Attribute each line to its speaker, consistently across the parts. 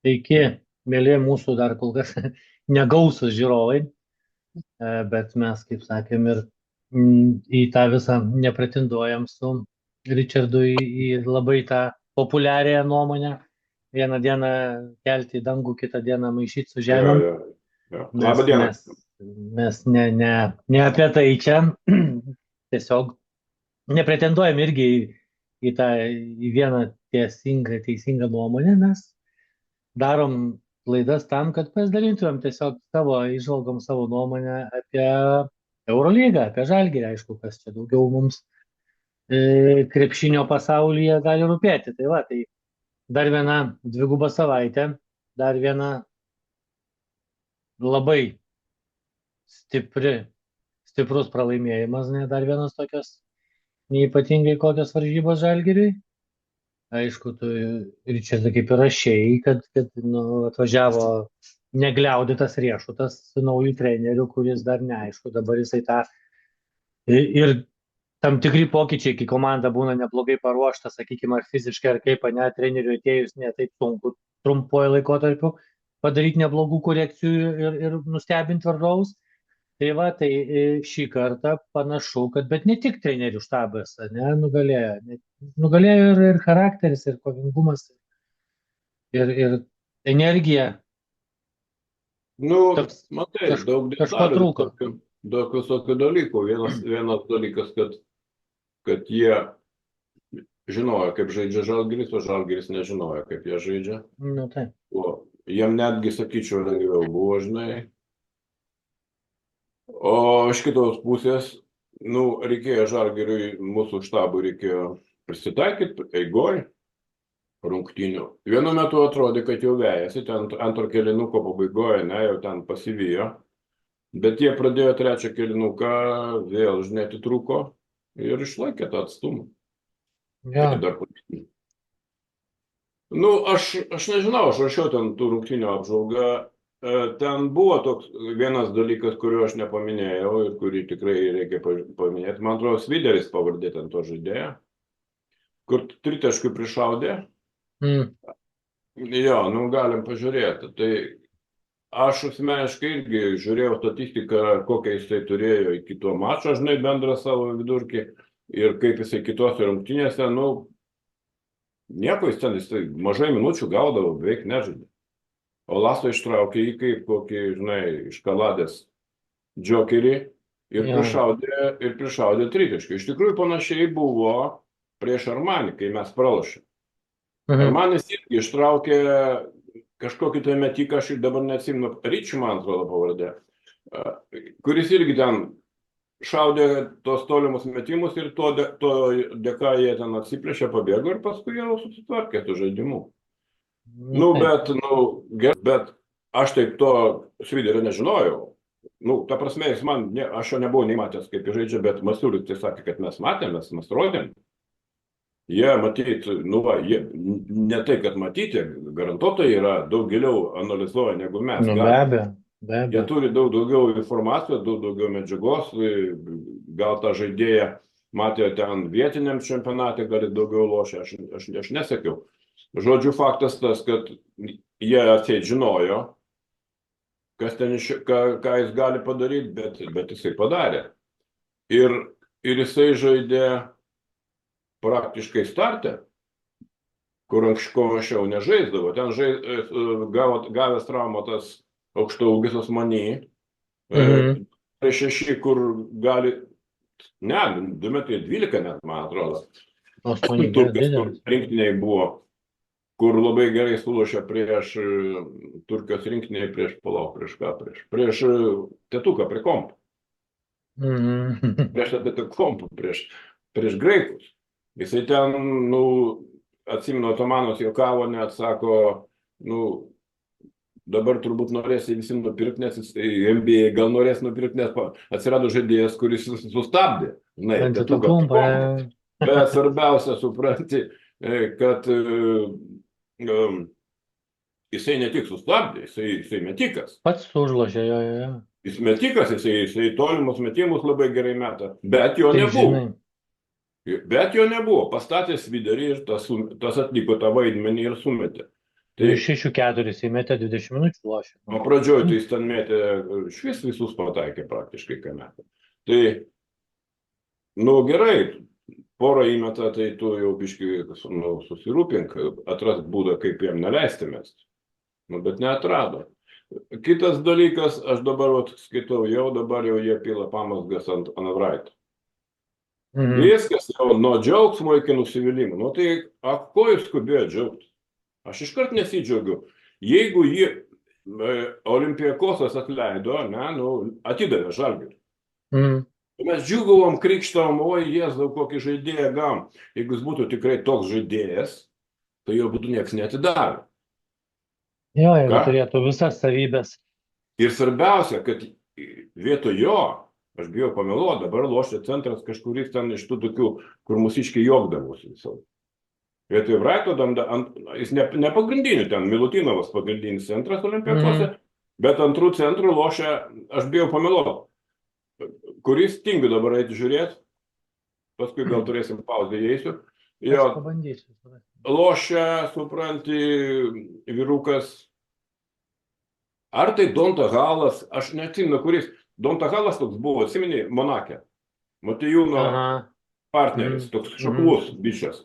Speaker 1: Sveiki, mėly mūsų dar kol kas negausus žiūrovai, bet mes, kaip sakėm, ir į tą visą nepretenduojam su Richardu į labai tą populiarią nuomonę. Vieną dieną kelti į dangų, kitą dieną maišyti su
Speaker 2: Jo,
Speaker 1: žemėm.
Speaker 2: jo, jo.
Speaker 1: Mes,
Speaker 2: Labą dieną.
Speaker 1: mes, mes ne apie tai čia, tiesiog nepretenduojam irgi į tą į vieną teisingą nuomonę. Mes darom laidas tam, kad pasidalintumėm tiesiog savo įžvalgom, savo nuomonę apie Eurolygą, apie Žalgirį, aišku, kas čia daugiau mums krepšinio pasaulyje gali rūpėti. Tai va, tai dar viena dviguba savaitė, dar viena labai stipri, stiprus pralaimėjimas, ne, dar vienas tokios neypatingai kokios varžybos Žalgiriui. Aišku, tu ir čia kaip ir rašėjai, kad atvažiavo negliaudytas riešutas su naujų trenerių, kuris dar neaišku, dabar jisai tą ir tam tikri pokyčiai, kai komanda būna neblogai paruošta, sakykime, ar fiziškai, ar kaip, ne, treneriui atėjus ne taip sunku trumpuoju laikotarpiu padaryti neblogų korekcijų ir nustebinti varžovus. Tai va, tai šį kartą panašu, kad, bet ne tik trenerių štabas, ne, nugalėjo ir charakteris, ir kovingumas, ir energija.
Speaker 2: Nu,
Speaker 1: Toks
Speaker 2: matai, daug
Speaker 1: kažko
Speaker 2: detalių,
Speaker 1: trūko.
Speaker 2: daug visokių dalykų. Vienas dalykas, kad jie žinojo, kaip žaidžia Žalgiris, o Žalgiris nežinojo, kaip jie žaidžia.
Speaker 1: Nu, tai.
Speaker 2: O jiem netgi, sakyčiau, lengviau buvo, žinai. O iš kitos pusės, reikėjo Žalgiriui, mūsų štabui reikėjo prisitaikyti eigoj rungtynių. Vienu metu atrodė, kad jau vejasi, ten antro kėlinuko pabaigoje, ne, jau ten pasivijo, bet jie pradėjo trečią kėlinuką, vėl, žinai, atitrūko ir išlaikė tą atstumą.
Speaker 1: Ja.
Speaker 2: Tai dar patikė. Aš nežinau, aš rašiau ten tų rungtynių apžvalgą, ten buvo toks vienas dalykas, kurio aš nepaminėjau ir kurį tikrai reikia paminėti. Man atrodo, Svideris pavardė ten to žaidėjo, kur tritaškių prišaudė. Jo, galim pažiūrėti. Tai aš asmeniškai irgi žiūrėjau statistiką, kokią jisai turėjo iki to mačo, žinai, bendrą savo vidurkį ir kaip jisai kitose rungtynėse, nieko jisai mažai minučių gaudavo, beveik nežaidė. O Laso ištraukė jį kaip kokį, žinai, iškaladės džokerį ir prišaudė tritaškį. Iš tikrųjų panašiai buvo prieš Armanį, kai mes pralošėm. Armanis irgi ištraukė kažkokį tai metiką, aš dabar neatsimenu, Ryčių, man atrodo, pavardė, kuris irgi ten šaudė tos tolimus metimus ir to dėka jie ten atsiplėšė, pabėgo ir paskui jau susitvarkė su žaidimu. Bet aš taip to Sviderio nežinojau. Ta prasme, aš jo nebuvau nei matęs, kaip jis žaidžia, bet Masiulis tai sakė, kad mes matėm, mes rodėm. Jie matyti, jie ne tai, kad matyti, garantuotojai yra daug giliau analizuoja negu mes.
Speaker 1: Be abejo.
Speaker 2: Jie turi daug daugiau informacijos, daug daugiau medžiagos, gal tą žaidėją matė ten vietiniam čempionate, gal daugiau lošia, aš nesakiau. Žodžiu, faktas tas, kad jie atseit žinojo, ką jis gali padaryti, bet jisai padarė. Ir jisai žaidė praktiškai starte, kur anksčiau nežaisdavo. Ten gavęs traumą tas aukštaūgis Osmany, prieš 6, kur gali, 2,12 m net, man atrodo. Turkijos rinktiniai buvo, kur labai gerai sulošė prieš Turkijos rinktiniai, prieš Tetuką, prie kompų. Prieš graikus. Jisai ten, atsimenu, Otomanas juokavo, net sako, dabar turbūt norės visi nupirkti, nes NBA gal norės nupirkti, nes atsirado žaidėjas, kuris sustabdė. Bet svarbiausia supranti, kad jisai ne tik sustabdė, jisai metikas.
Speaker 1: Pats užlošė, jo.
Speaker 2: Jis metikas, jisai tolimus metimus labai gerai meta, bet jo nebuvo. Bet jo nebuvo. Pastatė Sviderį ir tas atliko tą vaidmenį ir sumetė. Tai
Speaker 1: Iš 6-4 įmetė 20 minučių lošė.
Speaker 2: o pradžioj tai jis ten metė, švis visus pataikė praktiškai, ką metė. Tai, nu gerai, porą įmeta, tai tu jau biškai susirūpink, atras būdą, kaip jam neleisti mesti. Nu, bet neatrado. Kitas dalykas, aš dabar skaitau, jau dabar jau jie pila pamasgas ant Vraito. Viskas jau nuo džiaugsmo iki nusivylimų. Nu tai, ko jūs skubėjo džiaugtis? Aš iškart nesidžiaugiu. Jeigu jį Olympiakosas atleido, ne, nu, atidavė Žalgirį. Mes džiugavom, krikštavom, oi Jėzau, kokį žaidėją gavom. Jeigu jis būtų tikrai toks žaidėjas, tai jo būtų nieks neatidavė.
Speaker 1: Jo, jeigu turėtų visas savybės.
Speaker 2: Ir svarbiausia, kad vietoj jo, aš bijau pameluoti, dabar lošia centras kažkuris ten iš tų tokių, kur mūsiškiai juokdavosi visą. Vietoj Vraito, jis ne pagrindinių ten, Milutinovas pagrindinis centras Olimpiakose, bet antrų centrų lošia, aš bijau pameluoti, kuris tingiu dabar eiti žiūrėti, paskui gal turėsim pauzę įeisiu. Jo, lošia, supranti, vyrukas, ar tai Donta Halas, aš neatsimenu, kuris, Donta Halas toks buvo, atsimeni, Monake, Matijūno partneris, toks šaklus bičias.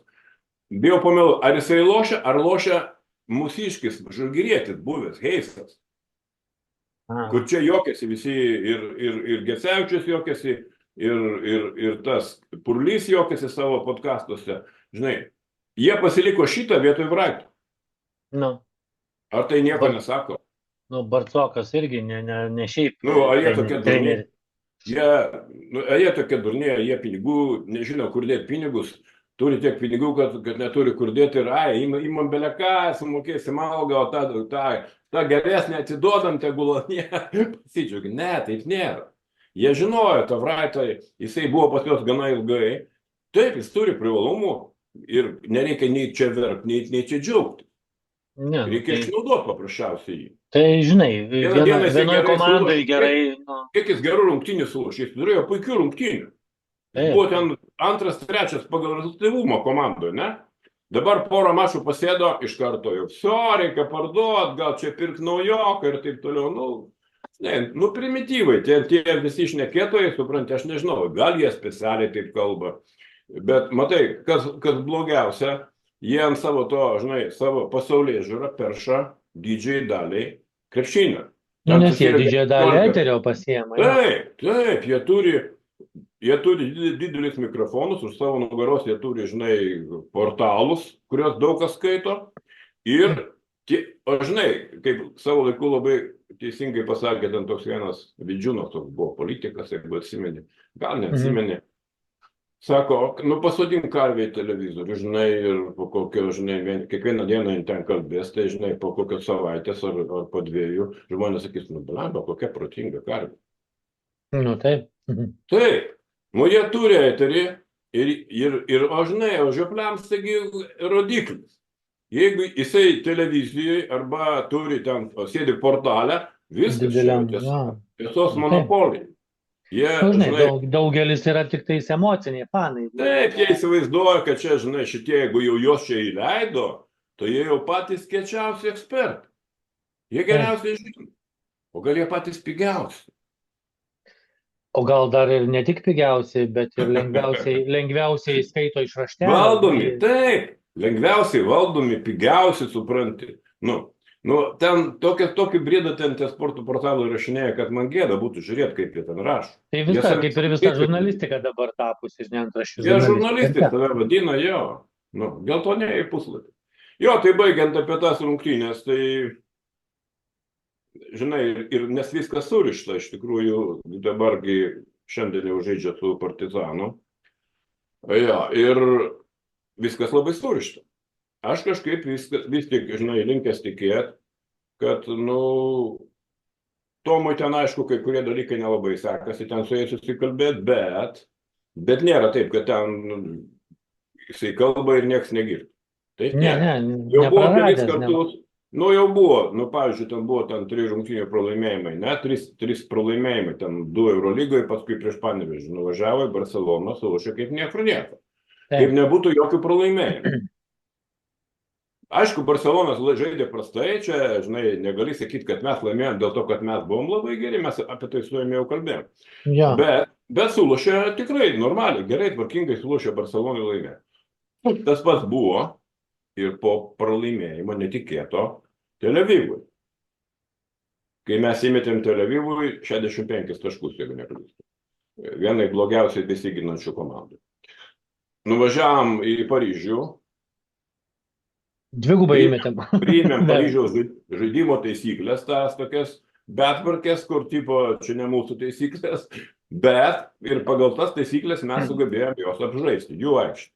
Speaker 2: Bijau pameluoti, ar jisai lošia, ar lošia mūsiškis, žalgirietis buvęs, Heisas, kur čia juokiasi visi, ir Gecevičius juokiasi, ir tas Purlys juokiasi savo podcastuose. Žinai, jie pasiliko šitą vietoj Vraito.
Speaker 1: Nu.
Speaker 2: Ar tai nieko nesako?
Speaker 1: Nu, Barcokas irgi ne šiaip.
Speaker 2: Nu, ar jie tokie durniai? Jie tokie durniai, jie pinigų, nežino, kur dėti pinigus, turi tiek pinigų, kad neturi kur dėti ir imam beleką, sumokėsim algą, o tą geresnę atsiduodam, tegul pasidžiaugia. Ne, taip nėra. Jie žinojo, tą Vraitą, jisai buvo pas juos gana ilgai. Taip, jis turi privalumų ir nereikia nei čia verkti, nei čia džiaugti. Reikia išnaudoti paprasčiausiai jį.
Speaker 1: Tai žinai, vienoje komandai gerai.
Speaker 2: Kiek jis gerų rungtynių sulašė, jis turėjo puikių rungtynių. Buvo ten antras, trečias pagal rezultatyvumą komandoje, ne? Dabar porą mačų pasėdo iš karto jau. Reikia parduoti, gal čia pirkti naujoką ir taip toliau. Nu, primityvai, tie visi šnekėtojai, supranti, aš nežinau, gal jie specialiai taip kalba. Bet matai, kas blogiausia, jie ant savo to, žinai, savo pasaulyje žiūrą perša didžiai daliai krepšinio.
Speaker 1: Nes jie didžiąją dalį eterio pasiema.
Speaker 2: Taip, jie turi didelius mikrofonus, už savo nugaros jie turi, žinai, portalus, kurios daug kas skaito. Ir, žinai, kaip savo laiku labai teisingai pasakė, ten toks vienas Vidžiūnas, toks buvo politikas, jeigu atsimeni, gal neatsimeni. Sako, nu pasodink karvę į televizorių, žinai, ir po kokio, žinai, kiekvieną dieną ten kalbės, tai, žinai, po kokios savaitės ar po 2, žmonės sakys, nu, blemba, kokia protinga karvė.
Speaker 1: Nu, taip.
Speaker 2: Taip, nu, jie turi eterį ir, žinai, o žiopliams, taigi, rodiklis. Jeigu jisai televizijoje arba turi ten, sėdi portalę, viskas tiesos monopolija.
Speaker 1: Žinai, daugelis yra tik tais emociniai fanai.
Speaker 2: Taip, jie įsivaizduoja, kad čia, žinai, šitie, jeigu jau jos čia įleido, tai jie jau patys kiečiausi ekspertai. Jie geriausiai žino. O gal jie patys pigiausi?
Speaker 1: O gal dar ir ne tik pigiausiai, bet ir lengviausiai skaito iš raštelio.
Speaker 2: Valdomi, taip, lengviausiai valdomi, pigiausi, supranti. Nu, ten tokį briedą ten tie sporto portalai rašinėja, kad man gėda būtų žiūrėti, kaip jie ten rašo.
Speaker 1: Tai visą, kaip ir visa žurnalistika dabar tapusi, žinai, antraščių.
Speaker 2: Jie žurnalistai tave vadina, jo. Nu, geltonėjai puslapį. Jo, tai baigiant apie tas rungtynės, tai, žinai, ir nes viskas surišta, iš tikrųjų, dabargi šiandien jau žaidžia su Partizanu. Jo, ir viskas labai surišta. Aš kažkaip vis tik, žinai, linkęs tikėt, kad, nu, Tomui ten, aišku, kai kurie dalykai nelabai sekasi ten su jais susikalbėti, bet nėra taip, kad ten jisai kalba ir nieks negirdi. Taip, ne. Jau buvo kelis kartus, jau buvo, pavyzdžiui, ten buvo 3 rungtynių pralaimėjimai, ne, 3 pralaimėjimai, ten 2 Eurolygoje, paskui prieš Panevėžį nuvažiavo į Barceloną, sulašė kaip niekur nieko. Kaip nebūtų jokių pralaimėjimų. Aišku, Barcelonas žaidė prastai, čia, žinai, negali sakyti, kad mes laimėjom dėl to, kad mes buvom labai geri, mes apie tai su jumis jau kalbėjom.
Speaker 1: Jo.
Speaker 2: Bet sulušė tikrai normaliai, gerai, tvarkingai sulušė Barcelonai laimė. Tas pats buvo ir po pralaimėjimo netikėto Tel Avivui. Kai mes įmetėm Tel Avivui 65 taškus, jeigu neklystu. Vienai blogiausiai besiginančių komandų. Nuvažiavam į Paryžių.
Speaker 1: Dvigubai įmetėm.
Speaker 2: Priėmėm Paryžiaus žaidimo taisyklės, tas tokias betvarkės, kur tipo, čia ne mūsų taisyklės, bet ir pagal tas taisyklės mes sugebėjom jos apžaisti, jų aikštį.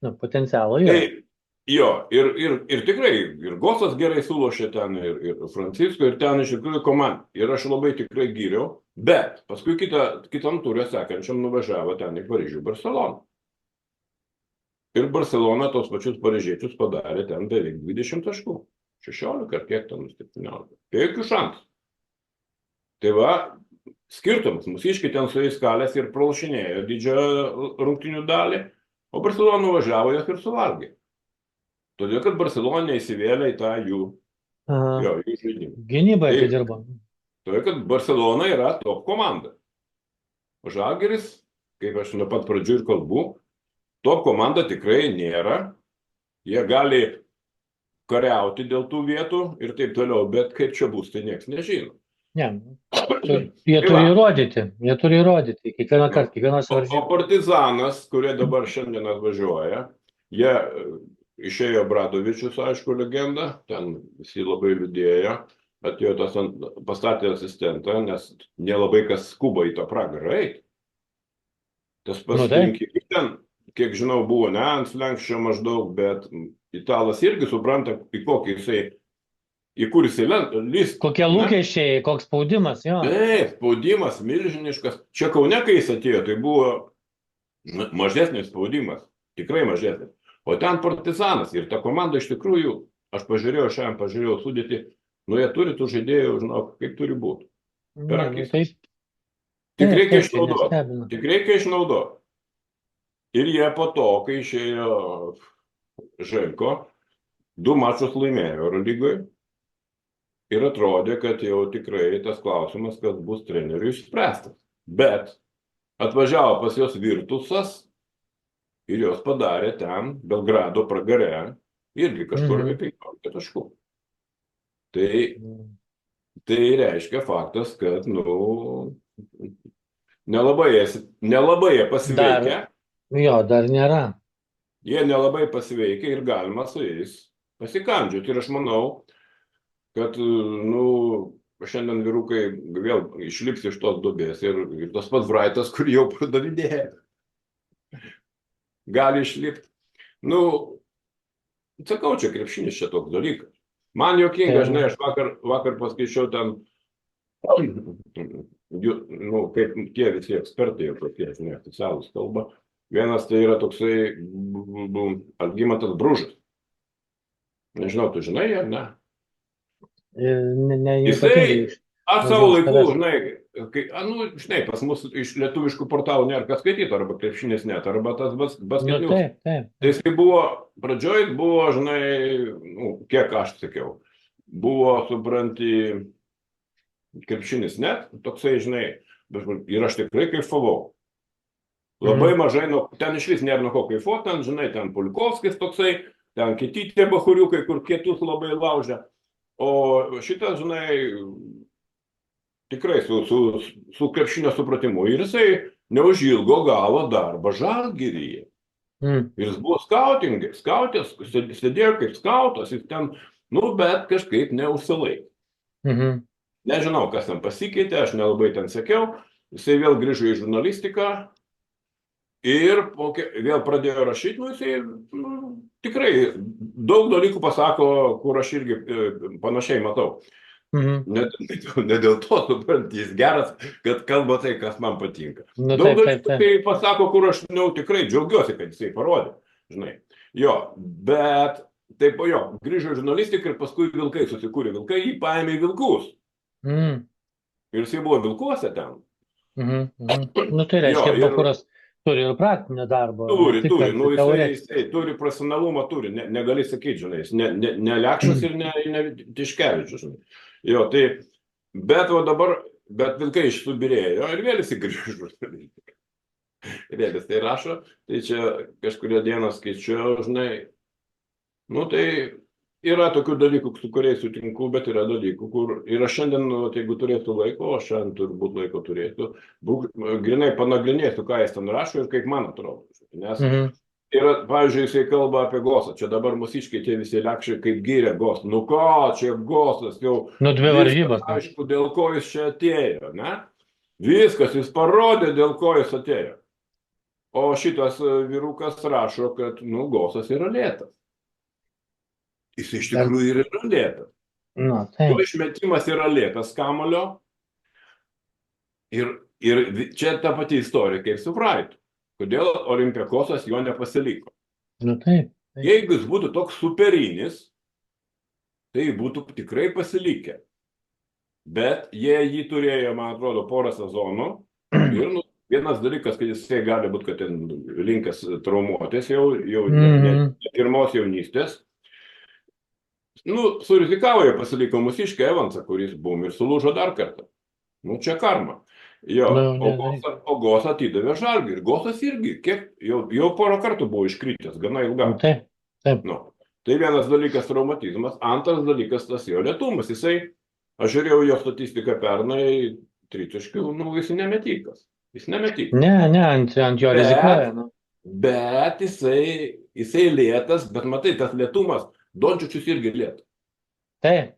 Speaker 1: Nu, potencialo jo.
Speaker 2: Jo, ir tikrai, ir Gosas gerai sulošė ten, ir Francisko, ir ten iš tikrųjų komanda. Ir aš labai tikrai gyriau, bet paskui kitam turė sekančiam nuvažiavo ten į Paryžių Barceloną. Ir Barcelona tos pačius paryžiečius padarė ten beveik 20 taškų. 16 ar kiek ten 17. Be jokių šansų. Tai va, skirtumas. Mūsiškai ten su jais kalės ir pralašinėjo didžiąją rungtynių dalį, o Barcelona nuvažiavo jas ir suvalgė. Todėl, kad Barcelona neįsivėlė į tą jų žaidimą.
Speaker 1: Gynybai atidirbo.
Speaker 2: Todėl, kad Barcelona yra top komanda. O Žalgiris, kaip aš nuo pat pradžių ir kalbu, top komanda tikrai nėra. Jie gali kariauti dėl tų vietų ir taip toliau, bet kaip čia bus, tai niekas nežino.
Speaker 1: Ne, jie turi įrodyti. Jie turi įrodyti. Kiekvieną kartą, kiekvienas varžybas.
Speaker 2: O Partizanas, kurie dabar šiandien atvažiuoja, jie išėjo Bradovičius, aišku, legenda, ten visi labai liūdėjo, atėjo tas pastatė asistentą, nes nelabai kas skuba į tą pragarą eiti. Tas pasirinkimai ten, kiek žinau, buvo ne ant slenkščio maždaug, bet italas irgi supranta, į kokį jisai, į kur jisai lys.
Speaker 1: Kokie lūkesčiai, koks spaudimas, jo.
Speaker 2: Taip, spaudimas milžiniškas. Čia Kaune, kai jis atėjo, tai buvo mažesnis spaudimas, tikrai mažesnis. O ten Partizanas ir ta komanda iš tikrųjų, aš pažiūrėjau sudėtį, nu jie turi tų žaidėjų, žinok, kaip turi būti. Per akis. Tik reikia išnaudoti. Ir jie po to, kai išėjo Želko, 2 mačus laimėjo Eurolygoje ir atrodė, kad jau tikrai tas klausimas, kas bus treneriui išspręstas. Bet atvažiavo pas jos Virtusas, ir jos padarė ten, Belgrado pragare, irgi kažkur apie 15 taškų. Tai reiškia faktas, kad, nelabai jie pasiveikia.
Speaker 1: Jo, dar nėra.
Speaker 2: Jie nelabai pasiveikia ir galima su jais pasikandžioti. Ir aš manau, kad, šiandien vyrukai vėl išlips iš tos duobės ir tas pats Vraitas, kur jau pardavinėja. Gali išlipti. Sakau, čia krepšinis čia toks dalykas. Man juokinga, žinai, aš vakar paskaičiau ten, kaip tie visi ekspertai, tokie, žinai, oficialūs kalba. Vienas tai yra toksai Algimantas Bružas. Nežinau, tu žinai ar ne? Jisai, aš savo laiku, žinai, pas mus iš lietuviškų portalų nėra kas skaityti, arba krepšinis net, arba tas basketinius. Tai jisai buvo, pradžioj buvo, žinai, kiek aš sakiau, buvo, supranti, krepšinis net, toksai, žinai, ir aš tikrai kaifavau. Labai mažai, ten išvis nėra nuo ko kaifuoti, ten, žinai, ten Pulikovskis toksai, ten kiti tie bahuriukai, kur kietus labai laužia. O šitas, žinai, tikrai su krepšinio supratimu. Ir jisai neužilgo gavo darbą Žalgiryje. Ir jis buvo skautės, sėdėjo kaip skautas, jis ten, bet kažkaip neužsilaikė. Nežinau, kas ten pasikeitė, aš nelabai ten sekiau. Jisai vėl grįžo į žurnalistiką ir vėl pradėjo rašyti, jisai tikrai daug dalykų pasako, kur aš irgi panašiai matau. Ne dėl to, supranti, jis geras, kad kalba tai, kas man patinka. Daug dalykų pasako, kur aš tikrai džiaugiuosi, kad jisai parodė. Žinai. Jo, bet taip, grįžo į žurnalistiką ir paskui Vilkai susikūrė. Vilkai jį paėmė į Vilkus. Ir jisai buvo Vilkuose ten.
Speaker 1: Tai reiškia, turi ir praktinio darbo, ne
Speaker 2: Turi,
Speaker 1: tik
Speaker 2: turi,
Speaker 1: kad
Speaker 2: nu
Speaker 1: teoretiškai.
Speaker 2: jisai turi profesionalumą, turi, negali sakyti, žinai, jis ne Lekšas ir ne Tiškevičius, žinai. Jo, tai, bet va dabar, bet vilkai išsubirėjo ir vėl jis grįžo. Vėl jis tai rašo, tai čia kažkurio dieną skaičiau, žinai, nu tai yra tokių dalykų, su kuriais sutinku, bet yra dalykų, kur ir aš šiandien, nu, jeigu turėtų laiko, aš šiandien turbūt laiko turėsiu, grinai panagrinėsiu, ką jis ten rašo ir kaip man atrodo. Nes yra, pavyzdžiui, jisai kalba apie Gosą, čia dabar mūsiškai tie visi Lekšiai kaip gyrė Gosą. Nu ką, čia Gosas jau,
Speaker 1: Nu, dvi varžybas.
Speaker 2: aišku, dėl ko jis čia atėjo, ne? Viskas, jis parodė, dėl ko jis atėjo. O šitas vyrukas rašo, kad, nu, Gosas yra lėtas. Jis iš tikrųjų yra lėtas.
Speaker 1: Nu, tai.
Speaker 2: Jo išmetimas yra lėtas kamuolio. Ir čia ta pati istorija kaip su Fraitu. Kodėl Olympiakosas jo nepasiliko?
Speaker 1: Nu, taip.
Speaker 2: Jeigu jis būtų toks superinis, tai būtų tikrai pasilikę. Bet jie jį turėjo, man atrodo, porą sezonų. Ir nu, vienas dalykas, kad jisai gali būti, kad ten linkęs traumuotis jau ne pirmos jaunystės. Nu, surizikavo jie pasiliko mūsiškę Evansą, kuris bum ir sulūžo dar kartą. Nu, čia karma. Jo, o Gosą atidavė Žalgirį. Ir Gosas irgi, jau porą kartų buvo iškritęs, gana ilgam.
Speaker 1: Taip.
Speaker 2: Nu, tai vienas dalykas traumatizmas, antras dalykas tas jo lėtumas. Jisai, aš žiūrėjau jo statistiką pernai, tritaškių, nu, jis nemetikas. Jis nemetikas.
Speaker 1: Ne, ant jo rizikuoja. Nu.
Speaker 2: Bet jisai lėtas, bet matai, tas lėtumas, Dončičius irgi lėtas.
Speaker 1: Taip.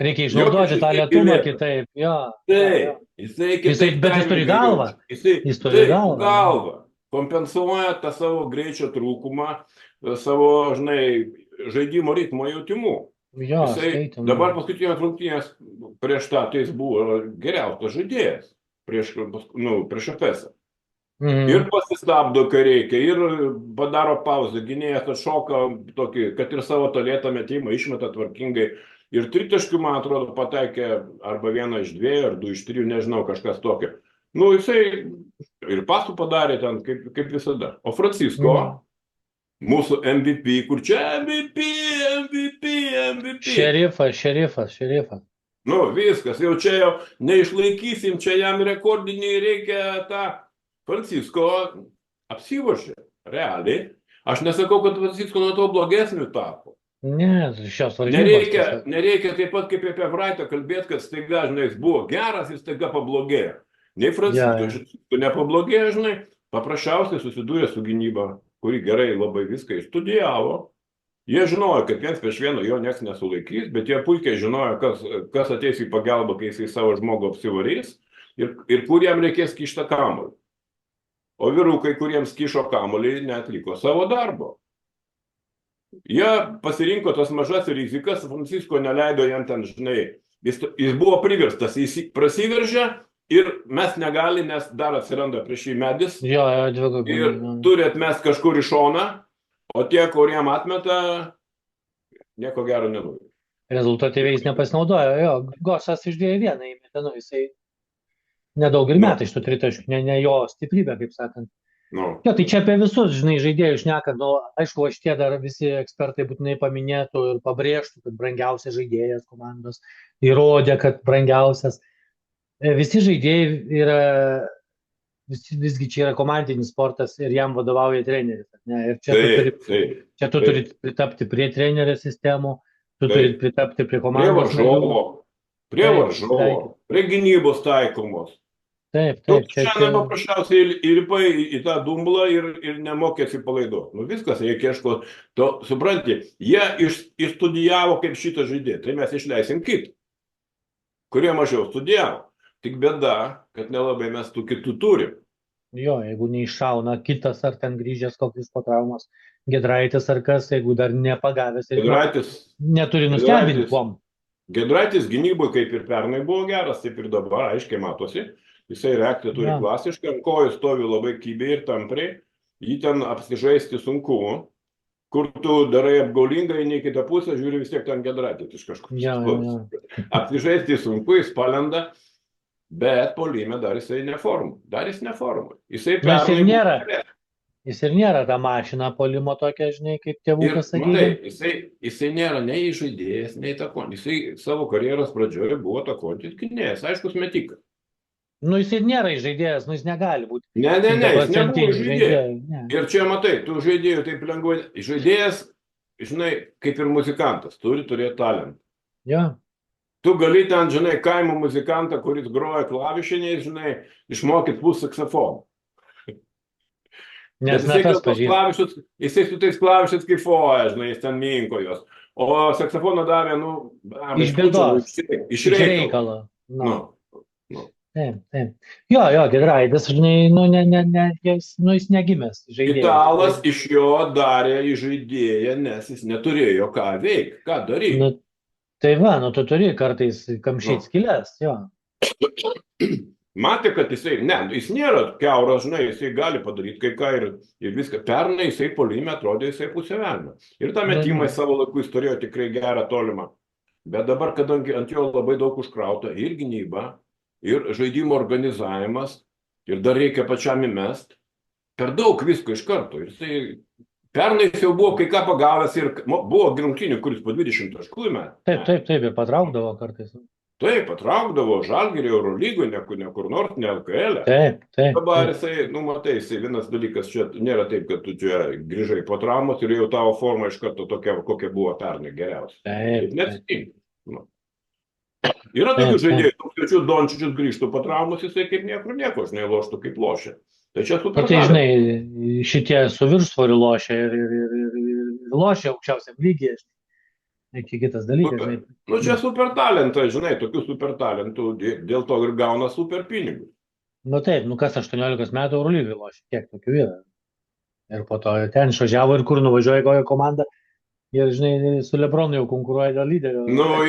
Speaker 1: Reikia išnaudoti tą lėtumą kitaip. Jo.
Speaker 2: Taip. Bet
Speaker 1: jis turi galvą.
Speaker 2: Jis turi galvą. Kompensuoja tą savo greičio trūkumą, savo, žinai, žaidimo ritmo jautimu.
Speaker 1: Jo,
Speaker 2: dabar paskutinės rungtynės prieš tą, tai jis buvo geriausias žaidėjas prieš Efesą. Ir pasistabdo, kai reikia, ir padaro pauzę, gynėjas atšoka tokį, kad ir savo tą lėtą metimą išmeta tvarkingai. Ir tritaškių, man atrodo, pataikė arba 1 iš 2, ar 2 iš 3, nežinau, kažkas tokio. Nu, jisai ir pasų padarė ten, kaip visada. O Francisko, mūsų MVP, kur čia MVP.
Speaker 1: Šerifas.
Speaker 2: Nu, viskas, jau čia jau neišlaikysim, čia jam rekordinį reikia tą. Francisko apsivožė, realiai. Aš nesakau, kad Francisko nuo to blogesnių tapo.
Speaker 1: Ne, šios varžybos.
Speaker 2: Nereikia taip pat kaip apie Fraitą kalbėti, kad staiga, žinai, jis buvo geras ir staiga pablogėjo. Nei Francisko nepablogėjo, žinai, paprasčiausiai susidūrė su gynyba, kuri gerai labai viską išstudijavo. Jie žinojo, kad 1 prieš 1 jo nieks nesulaikys, bet jie puikiai žinojo, kas ateis į pagalbą, kai jisai savo žmogų apsivarys ir kur jam reikės kištą kamuolį. O vyrukai, kuriems kišo kamuolį, neatliko savo darbo. Jie pasirinko tas mažas rizikas, Francisko neleido jam ten, žinai, jis buvo priverstas, jis prasiveržė ir mes negali, nes dar atsiranda prieš jį medis. Ir turi atmest kažkur į šoną, o tie, kuriem atmeta, nieko gero nenori.
Speaker 1: Rezultatyviai jis nepasinaudojo, Gosas iš 2-1 įmetė, nu, jisai nedaug ir metai iš tų tritaškių, ne jo stiprybė, kaip sakant. Jo, tai čia apie visus, žinai, žaidėjus šnekant, nu, aišku, šitie dar visi ekspertai būtinai paminėtų ir pabrėžtų, kad brangiausias žaidėjas komandos įrodė, kad brangiausias. Visi žaidėjai yra, visgi čia yra komandinis sportas ir jam vadovauja treneris. Ne? Ir čia tu turi pritapti prie trenerio sistemų, tu turi pritapti prie komandos.
Speaker 2: Prie varžovo, prie gynybos taikomos.
Speaker 1: Taip.
Speaker 2: Šiandien paprasčiausiai įlipai į tą dumblą ir nemokėsi palaiduoti. Nu viskas, reikia ieškoti. Supranti, jie išstudijavo kaip šitą žaidėją, tai mes išleisim kitą, kurie mažiau studijavo. Tik bėda, kad nelabai mes tų kitų turim.
Speaker 1: Jo, jeigu neiššauna kitas ar ten grįžęs kokius po traumos, Giedraitis ar kas, jeigu dar nepagavęs, neturi nustebinti kuom.
Speaker 2: Giedraitis gynyboje kaip ir pernai buvo geras, taip ir dabar aiškiai matosi. Jisai reakciją turi klasišką, ant kojų stovi labai kybiai ir tampriai, jį ten apsižaisti sunku, kur tu darai apgaulingai, nei kitą pusę, žiūri vis tiek ten Giedraitis iš kažkur. Apsižaisti sunku, jis palenda, bet puolime dar jisai neformų. Dar jis neformų. Jisai
Speaker 1: Nors ir
Speaker 2: pernai
Speaker 1: nėra,
Speaker 2: buvo.
Speaker 1: jis ir nėra ta mašina puolimo tokia, žinai, kaip
Speaker 2: Ir
Speaker 1: tėvukas,
Speaker 2: matai,
Speaker 1: sakykime.
Speaker 2: jisai nėra nei žaidėjas, nei takontis. Jisai savo karjeros pradžioje buvo takontis gynėjas, aiškus metikas.
Speaker 1: Nu, jis ir nėra žaidėjas, nu, jis negali būti
Speaker 2: Ne, jis nebuvo
Speaker 1: 100%
Speaker 2: žaidėjas.
Speaker 1: žaidėjas. Ne.
Speaker 2: Ir čia matai, tų žaidėjų taip lengvai. Žaidėjas, žinai, kaip ir muzikantas, turi turėti talentą.
Speaker 1: Jo.
Speaker 2: Tu gali ten, žinai, kaimo muzikantą, kuris groja klavišiniais, žinai, išmokyti pūs saksofoną.
Speaker 1: Nes
Speaker 2: Bet
Speaker 1: natas pažįsta.
Speaker 2: jisai su tais klavišais kaifuoja, žinai, jis ten minko jos. O saksofoną davė, nu,
Speaker 1: Iš bėdos.
Speaker 2: Iš
Speaker 1: Iš
Speaker 2: reikalo.
Speaker 1: reikalo.
Speaker 2: Nu.
Speaker 1: Taip, taip. Jo, Giedraitis, žinai, jis negimęs žaidėjas.
Speaker 2: Italas iš jo darė į žaidėją, nes jis neturėjo ką veikti, ką daryti.
Speaker 1: Nu, tai va, tu turi kartais kamšyti skylės, jo.
Speaker 2: Matė, kad jis nėra kiauras, žinai, jisai gali padaryti kai ką ir viską. Pernai jisai puolime atrodė, jisai pusė velnio. Ir tą metimą savo laiku jis turėjo tikrai gerą tolimą. Bet dabar, kadangi ant jo labai daug užkrauta ir gynyba, ir žaidimo organizavimas, ir dar reikia pačiam įmest, per daug visko iš karto. Jisai pernai jis jau buvo kai ką pagavęs ir buvo rungtynių, kuris po 20 taškų įmetė.
Speaker 1: Taip, ir patraukdavo kartais.
Speaker 2: Taip, patraukdavo Žalgirį Eurolygoje, ne kur nors, ne LKL.
Speaker 1: Taip.
Speaker 2: Dabar jisai, matai, jisai vienas dalykas, čia nėra taip, kad tu čia grįžai po traumos ir jau tavo forma iš karto tokia, kokia buvo pernai geriausia.
Speaker 1: Taip.
Speaker 2: Neatsitinka. Yra tokių žaidėjų, tokių Dončičius grįžtų po traumos, jisai kaip nieko, žinai, loštų kaip lošia. Tai čia super.
Speaker 1: Tai, žinai, šitie su viršsvoriu lošia ir lošia aukščiausiam lygiai. Iki kitas dalykas, žinai.
Speaker 2: Nu, čia super talentai, žinai, tokių super talentų, dėl to ir gauna super pinigus.
Speaker 1: Nu taip, kas 18 metų Eurolygai lošia, kiek tokių yra. Ir po to ten išvažiavo ir kur nuvažiuoja kokią komandą. Ir, žinai, su Lebronu jau konkuruoja dėl lyderio.
Speaker 2: Nu,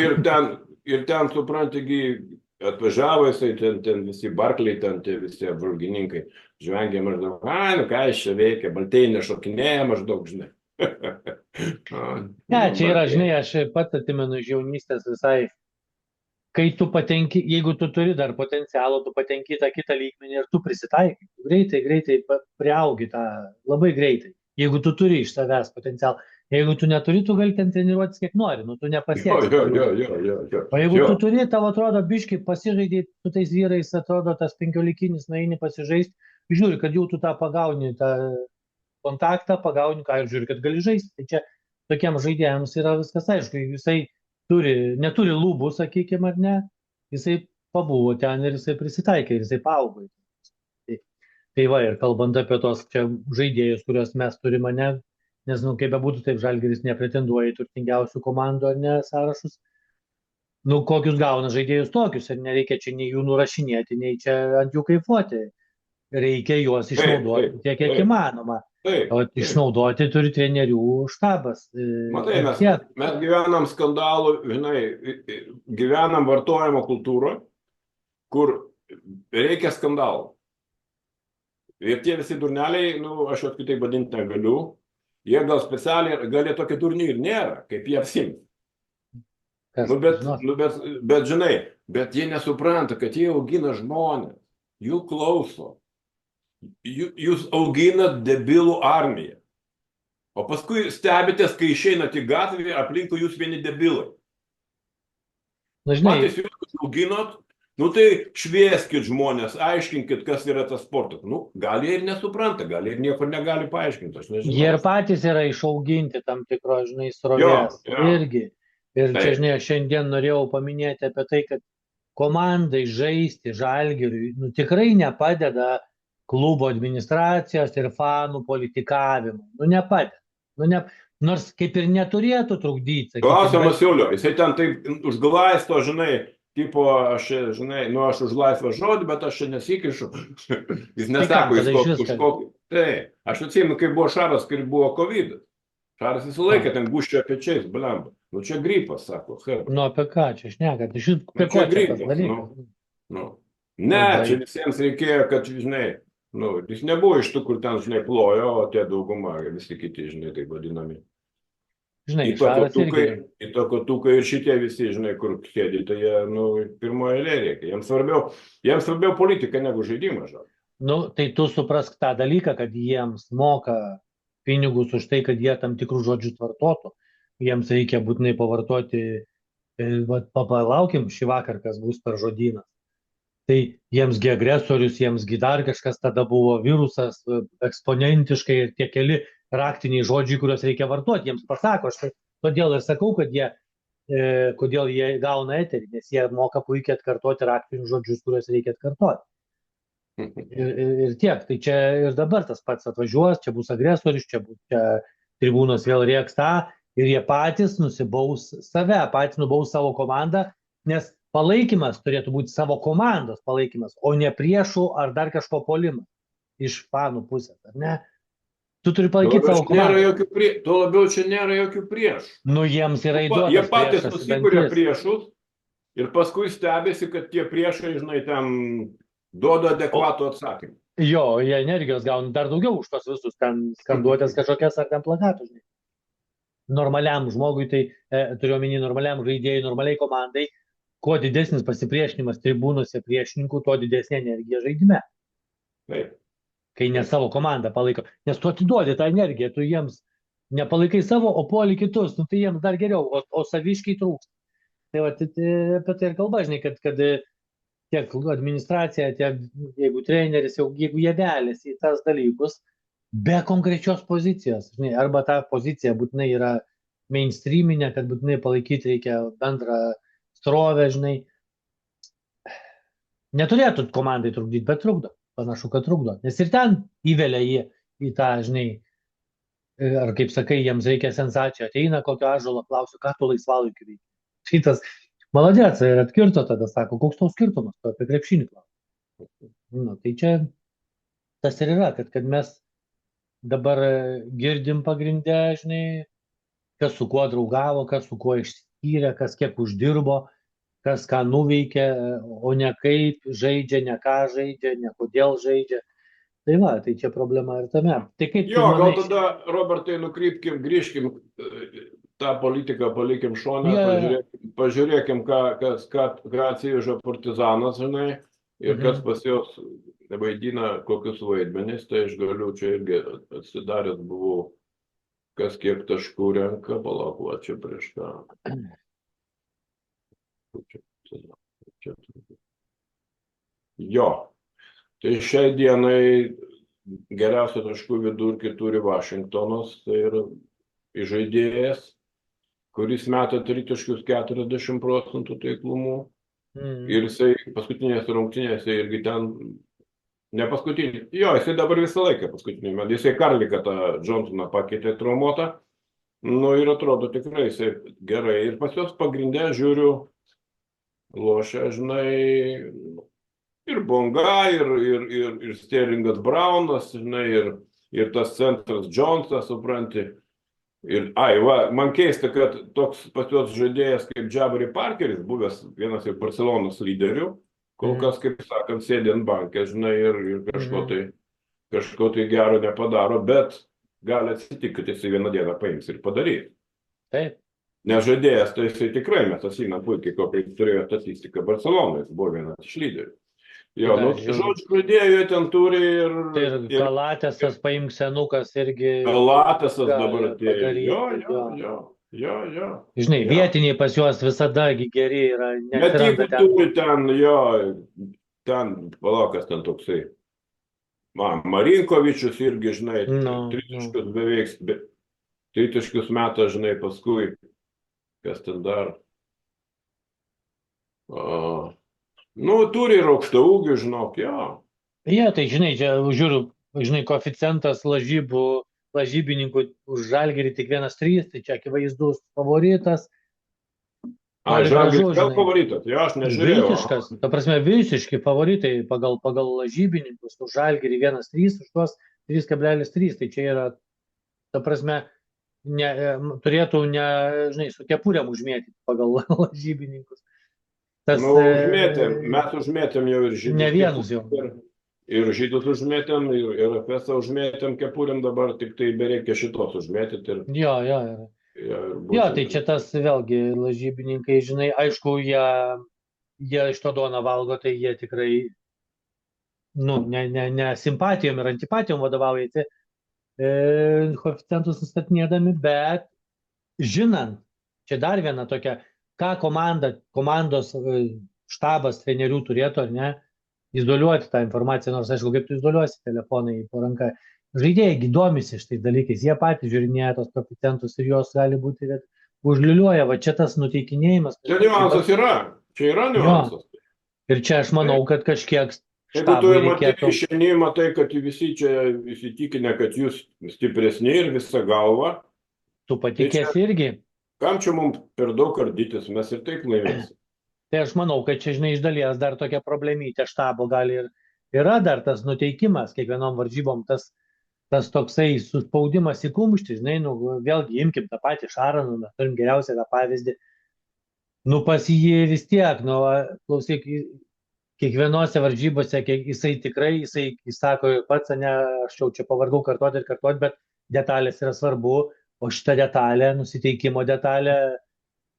Speaker 2: ir ten suprantigi, atvažiavo jisai, ten visi Barkley, ten tie visi apžvalgininkai žvengė maždaug, ką jis čia veikia, baltieji nešokinėja maždaug, žinai.
Speaker 1: Ne, čia yra, žinai, aš pats atsimenu iš jaunystės visai, kai tu patenki, jeigu tu turi dar potencialo, tu patenki tą kitą lygmenį ir tu prisitaikai. Greitai priaugi tą, labai greitai. Jeigu tu turi iš savęs potencialą. Jeigu tu neturi, tu gali ten treniruotis kiek nori, tu nepasieksi.
Speaker 2: Jo.
Speaker 1: O jeigu tu turi, tavo atrodo, biškai pasižaidai su tais vyrais, atrodo, tas 15-likinis, nueini pasižaisti, žiūri, kad jau tu tą pagauni, tą kontaktą, pagauni, ką ir žiūri, kad gali žaisti. Tai čia tokiam žaidėjams yra viskas aišku, jisai neturi lūbų, sakykime, ar ne, jisai pabuvo ten ir jisai prisitaikė, ir jisai paaugo. Tai va, ir kalbant apie tos čia žaidėjus, kuriuos mes turime, ne, nes, kaip bebūtų, taip Žalgiris nepretenduoja į turtingiausių komandų ar ne sąrašus. Kokius gauna žaidėjus tokius, ir nereikia čia nei jų nurašinėti, nei čia ant jų kaifuoti. Reikia juos išnaudoti tiek, kiek įmanoma. O išnaudoti turi trenerių štabas.
Speaker 2: Matai, mes gyvenam skandalų, žinai, gyvenam vartojimo kultūroje, kur reikia skandalų. Ir tie visi durneliai, aš juos kitaip vadinti negaliu, jie gal specialiai, gal jie tokie durniai ir nėra, kaip jie apsimti. Bet žinai, bet jie nesupranta, kad jie augina žmonės, jų klauso. Jūs auginat debilų armiją. O paskui stebitės, kai išeinat į gatvę, aplinkui jūs vieni debilai. Patys jūs auginat, tai švieskit žmonės, aiškinkit, kas yra tas sportas. Gal jie ir nesupranta, gal jie ir nieko negali paaiškinti, aš nežinau.
Speaker 1: Jie ir patys yra išauginti tam tikro, žinai, srovės. Irgi. Ir čia, žinai, aš šiandien norėjau paminėti apie tai, kad komandai žaisti Žalgiriui tikrai nepadeda klubo administracijos ir fanų politikavimų. Nepadeda. Nors kaip ir neturėtų trukdyti.
Speaker 2: Klausimas Siulio, jisai ten taip užglaisto, žinai, tipo, aš už laisvą žodį, bet aš čia nesikišu. Jis nesako, jis už kokį. Tai, aš atsimenu, kai buvo Šaras, kai buvo COVID. Šaras visą laiką ten guščia pečiais, blemba. Čia gripas, sako.
Speaker 1: Apie ką čia šneka? Tai apie
Speaker 2: čia gripas. Ne, čia visiems reikėjo, kad, žinai, jis nebuvo iš tų, kur ten, žinai, plojo, o tie dauguma, visi kiti, žinai, taip vadinami.
Speaker 1: žinai, Šaras irgi.
Speaker 2: Įtakotukai ir šitie visi, žinai, kur sėdi, tai jie, nu, pirmoje eilėje reikia. Jiems svarbiau politika negu žaidimas.
Speaker 1: Nu, tai tu suprask tą dalyką, kad jiems moka pinigus už tai, kad jie tam tikrų žodžių vartotų. Jiems reikia būtinai pavartoti, palaukim šį vakar, kas bus per žodynas. Tai jiemsgi agresorius, jiemsgi dar kažkas tada buvo virusas, eksponentiškai ir tie keli raktiniai žodžiai, kuriuos reikia vartoti, jiems pasako. Aš todėl ir sakau, kad kodėl jie gauna eterį, nes jie moka puikiai atkartoti raktinius žodžius, kuriuos reikia atkartoti. Ir tiek, tai čia ir dabar tas pats atvažiuos, čia bus agresorius, čia tribūnos vėl rėks tą, ir jie patys nusibaus save, patys nubaus savo komandą, nes palaikymas turėtų būti savo komandos palaikymas, o ne priešų ar dar kažko puolimas iš fanų pusės, ar ne? Tu turi palaikyti savo komandą.
Speaker 2: Tuo labiau čia nėra jokių priešų.
Speaker 1: Nu, jiems yra įduotas.
Speaker 2: Jie patys susikuria priešus ir paskui stebėsi, kad tie priešai, žinai, ten duoda adekvatų atsakymą.
Speaker 1: Jo, jie energijos gauna dar daugiau už tos visus ten skanduotės kažkokias ar ten plakatus. Normaliam žmogui, tai turiu omeny normaliam žaidėjui, normaliai komandai, kuo didesnis pasipriešinimas tribūnose priešininkų, tuo didesnė energija žaidime.
Speaker 2: Taip.
Speaker 1: Kai ne savo komandą palaiko. Nes tu atiduodi tą energiją, tu jiems nepalaikai savo, o puoli kitus, nu, tai jiems dar geriau, o saviškiai trūks. Tai va, apie tai ir kalba, žinai, kad tiek administracija, tiek jeigu treneris, jeigu jie veliasi į tas dalykus, be konkrečios pozicijos, žinai, arba ta pozicija būtinai yra mainstreaminė, kad būtinai palaikyti reikia bendrą srovę, žinai. Neturėtų komandai trukdyti, bet trukdo. Panašu, kad trukdo. Nes ir ten įvelia jį į tą, žinai, ar kaip sakai, jiems reikia sensacijų. Ateina kokio ąžuolo, klausiu, ką tu laisvalaikiu veikia. Šitas maladėts ir atkirto tada, sako, koks tau skirtumas, tu apie krepšinį klausiu. Nu, tai čia tas ir yra, kad mes dabar girdim pagrindę, žinai, kas su kuo draugavo, kas su kuo išskyrė, kas kiek uždirbo, kas ką nuveikė, o ne kaip žaidžia, ne ką žaidžia, ne kodėl žaidžia. Tai va, tai čia problema ir tame. Tai kaip
Speaker 2: jo, gal tada, Robertai, nukrypkim, grįžkim, tą politiką palikim šoną, pažiūrėkim, ką atsiveža Partizanas, žinai, ir kas pas jos vaidina kokius vaidmenis, tai aš galiu čia irgi atsidaręs buvau, kas kiek taškų renka, palauk, va čia prieš ką. Jo, tai šiai dienai geriausią taškų vidurkį turi Vašingtonas, tai yra žaidėjas, kuris meta tritaškius 40% taiklumu. Ir jisai paskutinėse rungtynėse irgi ten, ne paskutinį, jo, jisai dabar visą laiką paskutinį metą, jisai Karliką tą Johnsoną pakeitė traumuotą, nu ir atrodo tikrai jisai gerai. Ir pas jos pagrindę žiūriu, lošia, žinai, ir Bonga, ir Sterlingas Braunas, žinai, ir tas centras Jonesas, supranti. Ir, man keista, kad toks pas juos žaidėjas kaip Jabari Parkeris, buvęs vienas ir Barcelonos lyderių, kol kas, kaip sakant, sėdė ant bankė, žinai, ir kažko tai gero nepadaro, bet gali atsitikti, kad jisai vieną dieną paims ir padarys.
Speaker 1: Taip.
Speaker 2: Nes žaidėjas, tai jisai tikrai, mes atsimenam puikiai, kokią turėjo statistiką Barcelonoje, jis buvo vienas iš lyderių. Jo, žodžiu, žaidėjų ten turi ir...
Speaker 1: Tai ir Galatesas paimk senukas irgi...
Speaker 2: Galatesas dabar atėjo. Jo.
Speaker 1: Žinai, vietiniai pas juos visada geri yra.
Speaker 2: Bet jeigu turi ten, jo, ten, palauk, kas ten toksai. Marinkovičius irgi, žinai, tritaškius beveik, tritaškius metą, žinai, paskui, kas ten dar... Nu, turi ir aukštą ūgių, žinok, jo.
Speaker 1: Tai žinai, čia žiūriu, žinai, koeficientas lažybininkų už Žalgirį tik 1,3, tai čia akivaizdus favoritas.
Speaker 2: Žalgiris gal favoritas, jo, aš nežiūrėjau.
Speaker 1: Visiškas, ta prasme, visiški favoritai pagal lažybininkus už Žalgirį 1,3, už tuos 3,3, tai čia yra, ta prasme, turėtų, žinai, su kepurėm užmėtyti pagal lažybininkus.
Speaker 2: Mes užmėtėm jau ir žydus.
Speaker 1: Ne vienus jau.
Speaker 2: Ir žydus užmėtėm, ir FS užmėtėm kepurėm dabar, tik tai bereikia šitos užmėtyti.
Speaker 1: Jo. Jo, tai čia tas vėlgi lažybininkai, žinai, aišku, jie iš to duoną valgo, tai jie tikrai, nu, ne simpatijom ir antipatijom vadovaujasi koeficientus nustatinėdami, bet žinant, čia dar viena tokia, ką komandos štabas trenerių turėtų, ar ne, izoliuoti tą informaciją, nors aišku, kaip tu izoliuosi telefonai po ranką. Žaidėjai domisi šitais dalykais, jie patys žiūrinėja tos koeficientus ir jos gali būti, kad užliuliuoja, va čia tas nuteikinėjimas.
Speaker 2: Čia niuansas yra, čia yra niuansas.
Speaker 1: Ir čia aš manau, kad kažkiek
Speaker 2: jeigu tu
Speaker 1: štabui
Speaker 2: matai
Speaker 1: reikėtų.
Speaker 2: išeini, matai, kad visi čia įsitikinę, kad jūs stipresni ir visą galvą.
Speaker 1: Tu patikėsi irgi.
Speaker 2: Kam čia mums per daug ardytis, mes ir taip laimėsim.
Speaker 1: Tai aš manau, kad čia, žinai, iš dalies dar tokia problemytė štabo gali ir yra dar tas nuteikimas kiekvienom varžybom, tas toksai suspaudimas į kumštį, žinai, nu, vėlgi imkim tą patį Šaraną, mes turim geriausią tą pavyzdį. Nu, pas jį vis tiek, nu, klausyk, kiekvienose varžybose, jisai tikrai, jisai sako pats, ne, aš jau čia pavargau kartuoti, bet detalės yra svarbu, o šita detalė, nusiteikimo detalė,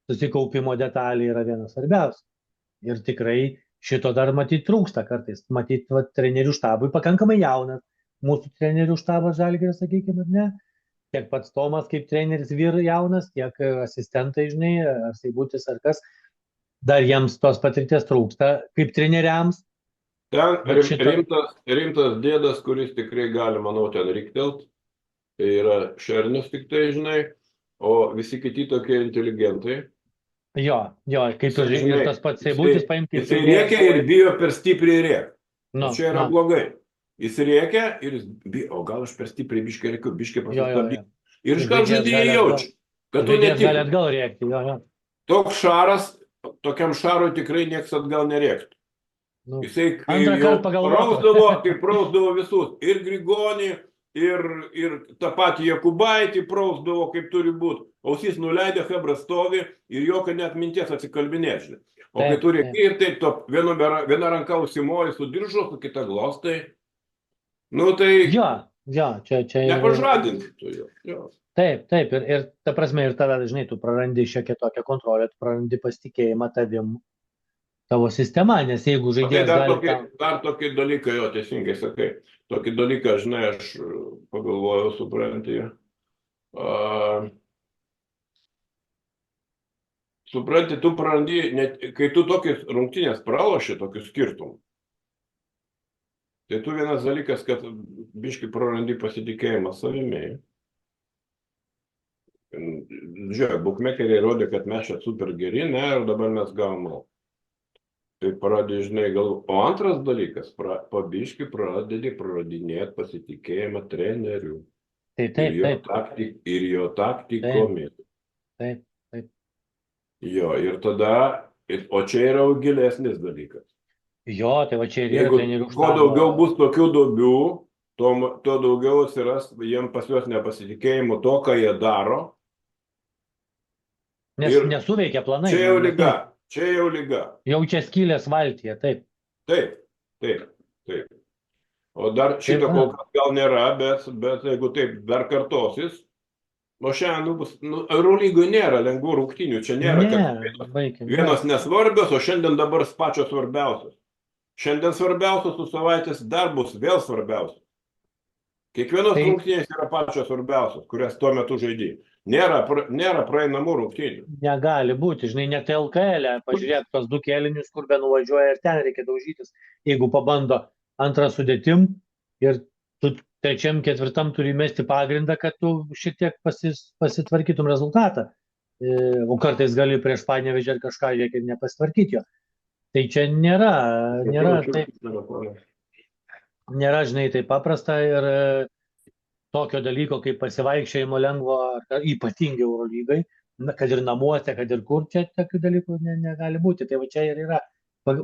Speaker 1: susikaupimo detalė yra vienas svarbiausių. Ir tikrai šito dar matyti trūksta kartais. Matyti trenerių štabui pakankamai jaunas. Mūsų trenerių štabas Žalgirio, sakykime, ne. Tiek pats Tomas kaip treneris vyr jaunas, tiek asistentai, žinai, ar Seibutis ar kas. Dar jiems tos patirties trūksta kaip treneriams.
Speaker 2: Ten rimtas dėdas, kuris tikrai gali, manau, ten riktelt. Tai yra Šernius tik tai, žinai, o visi kiti tokie inteligentai.
Speaker 1: Jo, kaip ir tas pats Seibutis paimti.
Speaker 2: Jis rėkia ir bijo per stipriai rėk. Čia yra blogai. Jis rėkia ir jis bijo, o gal aš per stipriai biškai rėkiu, biškai pasistabdyti. Ir iš ką žaidėjai jaučia, kad tu netik.
Speaker 1: Gali atgal rėkti, jo.
Speaker 2: Toks Šaras, tokiam Šarui tikrai nieks atgal nerėktų. Jisai prausdavo visus, ir Grigonį, ir tą patį Jakubaitį prausdavo, kaip turi būti. Ausys nuleidė, Hebra stovi ir jokio net minties atsikalbinėti. O kai turi ir taip, viena ranka užsimoji su diržu, su kita glostai. Nu tai...
Speaker 1: Jo, čia...
Speaker 2: Nepažadinti tu jo.
Speaker 1: Taip, ir ta prasme, ir tada, žinai, tu prarandi šiokią tokią kontrolę, tu prarandi pasitikėjimą tavim, tavo sistema, nes jeigu žaidėjas gali...
Speaker 2: Dar tokį dalyką, jo, teisingai sakai, tokį dalyką, žinai, aš pagalvojau, supranti. Supranti, tu prarandi, kai tu tokius rungtynės praloši, tokius skirtumų, tai tu vienas dalykas, kad biškai prarandi pasitikėjimą savimi. Žiūrėk, bukmekeriai rodė, kad mes čia super geri, ne, ir dabar mes gavom. Tai pradė, žinai, o antras dalykas, pabiškai pradedi praradinėti pasitikėjimą trenerių. Ir jo taktikomis.
Speaker 1: Taip.
Speaker 2: Jo, ir tada, o čia yra gilesnis dalykas.
Speaker 1: Jo, tai va čia ir yra trenerių štabo.
Speaker 2: Kuo daugiau bus tokių duobių, tuo daugiau atsiras jiems pas juos nepasitikėjimo to, ką jie daro.
Speaker 1: Nes nesuveikia planai.
Speaker 2: Čia jau lyga.
Speaker 1: Jau čia skylės valtyje, taip.
Speaker 2: Taip. O dar šito kol kas gal nėra, bet jeigu taip dar kartosis, o šiandien Eurolygoje nėra lengvų rungtynių, čia nėra, kad vienos nesvarbios, o šiandien dabar pačios svarbiausios. Šiandien svarbiausios, su savaitės dar bus vėl svarbiausios. Kiekvienos rungtynės yra pačios svarbiausios, kurias tuo metu žaidži. Nėra praeinamų rungtynių.
Speaker 1: Negali būti, žinai, net LKL, pažiūrėk tos 2 kėlinius, kur be nuvažiuoja ir ten reikia daužytis. Jeigu pabando antrą sudėtim ir tu trečiam, ketvirtam turi mesti pagrindą, kad tu šiek tiek pasitvarkytum rezultatą. O kartais gali prieš Panevėžį ar kažką žiūrėk ir nepasitvarkyti jo. Tai čia nėra, žinai, taip paprasta ir tokio dalyko kaip pasivaikščiojimo lengvo, ypatingai Eurolygai, kad ir namuose, kad ir kur, čia tokių dalykų negali būti. Tai va čia ir yra.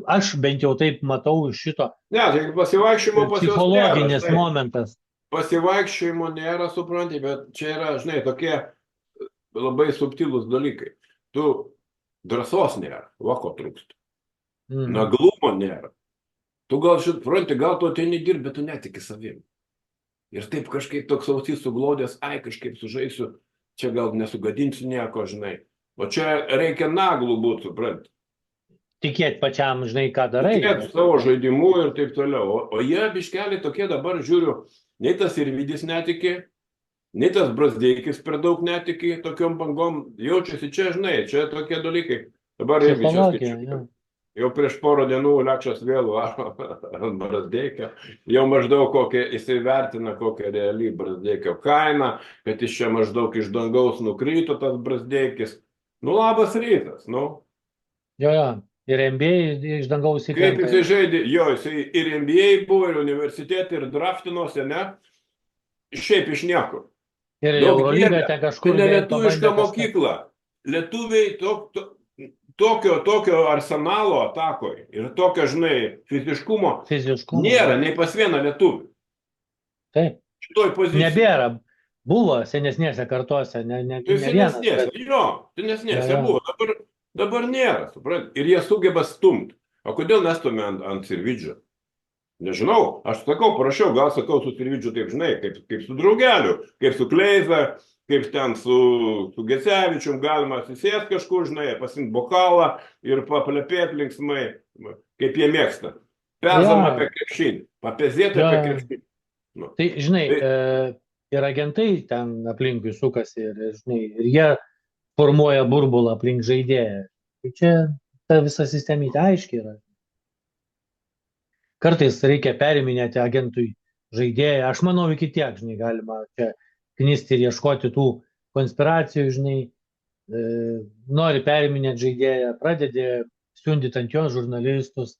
Speaker 1: Aš bent jau taip matau iš šito.
Speaker 2: Ne, tai pasivaikščiojimo
Speaker 1: psichologinis momentas.
Speaker 2: Pasivaikščiojimo nėra, supranti, bet čia yra, žinai, tokie labai subtilūs dalykai. Tu drąsos nėra, vako trūksta. Naglumo nėra. Tu gal, supranti, gal tu ateini dirbi, bet tu netiki savim. Ir taip kažkaip toks ausys suglodęs, kažkaip sužaisiu. čia gal nesugadinsiu nieko, žinai. O čia reikia naglų būti, suprant.
Speaker 1: Tikėt pačiam, žinai, ką darai.
Speaker 2: Tikėt savo žaidimu ir taip toliau. O jie biškeliai tokie dabar žiūriu, nei tas Sirvydis netiki, nei tas Brazdeikis per daug netiki tokiom bangom. Jaučiasi čia, žinai, čia tokie dalykai. Dabar irgi čia
Speaker 1: Psichologija,
Speaker 2: skaičiu.
Speaker 1: jo.
Speaker 2: Jau prieš porą dienų Lekšas vėl varo ant Brazdeikio. Jau maždaug jisai vertina kokią realį Brazdeikio kainą, kad iš čia maždaug iš dangaus nukrito tas Brazdeikis. Nu, labas rytas, nu.
Speaker 1: Jo. Ir NBA iš dangaus
Speaker 2: Kaip
Speaker 1: įkrenta.
Speaker 2: jisai žaidė, jo, jisai ir NBA buvo, ir universitete, ir draftinosi, ne? Šiaip iš niekur.
Speaker 1: Ir
Speaker 2: Daug
Speaker 1: Eurolyga
Speaker 2: dieve,
Speaker 1: ten kažkur.
Speaker 2: tai ne
Speaker 1: vėl
Speaker 2: lietuviška
Speaker 1: pabandė kažką.
Speaker 2: mokykla. Lietuviai tokio arsenalo atakoj ir tokio, žinai, fiziškumo nėra nei pas vieną lietuvį.
Speaker 1: Taip.
Speaker 2: Šitoj pozicijai.
Speaker 1: Nebėra. Buvo senesnėse kartose. Ne
Speaker 2: Tai
Speaker 1: vienas.
Speaker 2: senesnėse, jo, senesnėse
Speaker 1: Jo.
Speaker 2: buvo. Dabar nėra, supranti. Ir jie sugeba stumti. O kodėl nestumė ant Sirvidžio? Nežinau, aš sakau, prašiau, gal sakau su Sirvidžiu taip, žinai, kaip su draugeliu, kaip su Kleiza, kaip ten su Gecevičium, galima susėsti kažkur, žinai, pasimti bokalą ir paplepėti linksmai, kaip jie mėgsta. Pezam apie krepšinį, papezėti apie krepšinį. Nu.
Speaker 1: Tai, žinai, ir agentai ten aplinkui sukasi ir, žinai, ir jie formuoja burbulą aplink žaidėją. Tai čia ta visa sistemytė aiškiai yra. Kartais reikia periminėti agentui žaidėją. Aš manau, iki tiek, žinai, galima čia knisti ir ieškoti tų konspiracijų, žinai, nori periminėti žaidėją, pradedi siundyti ant jo žurnalistus,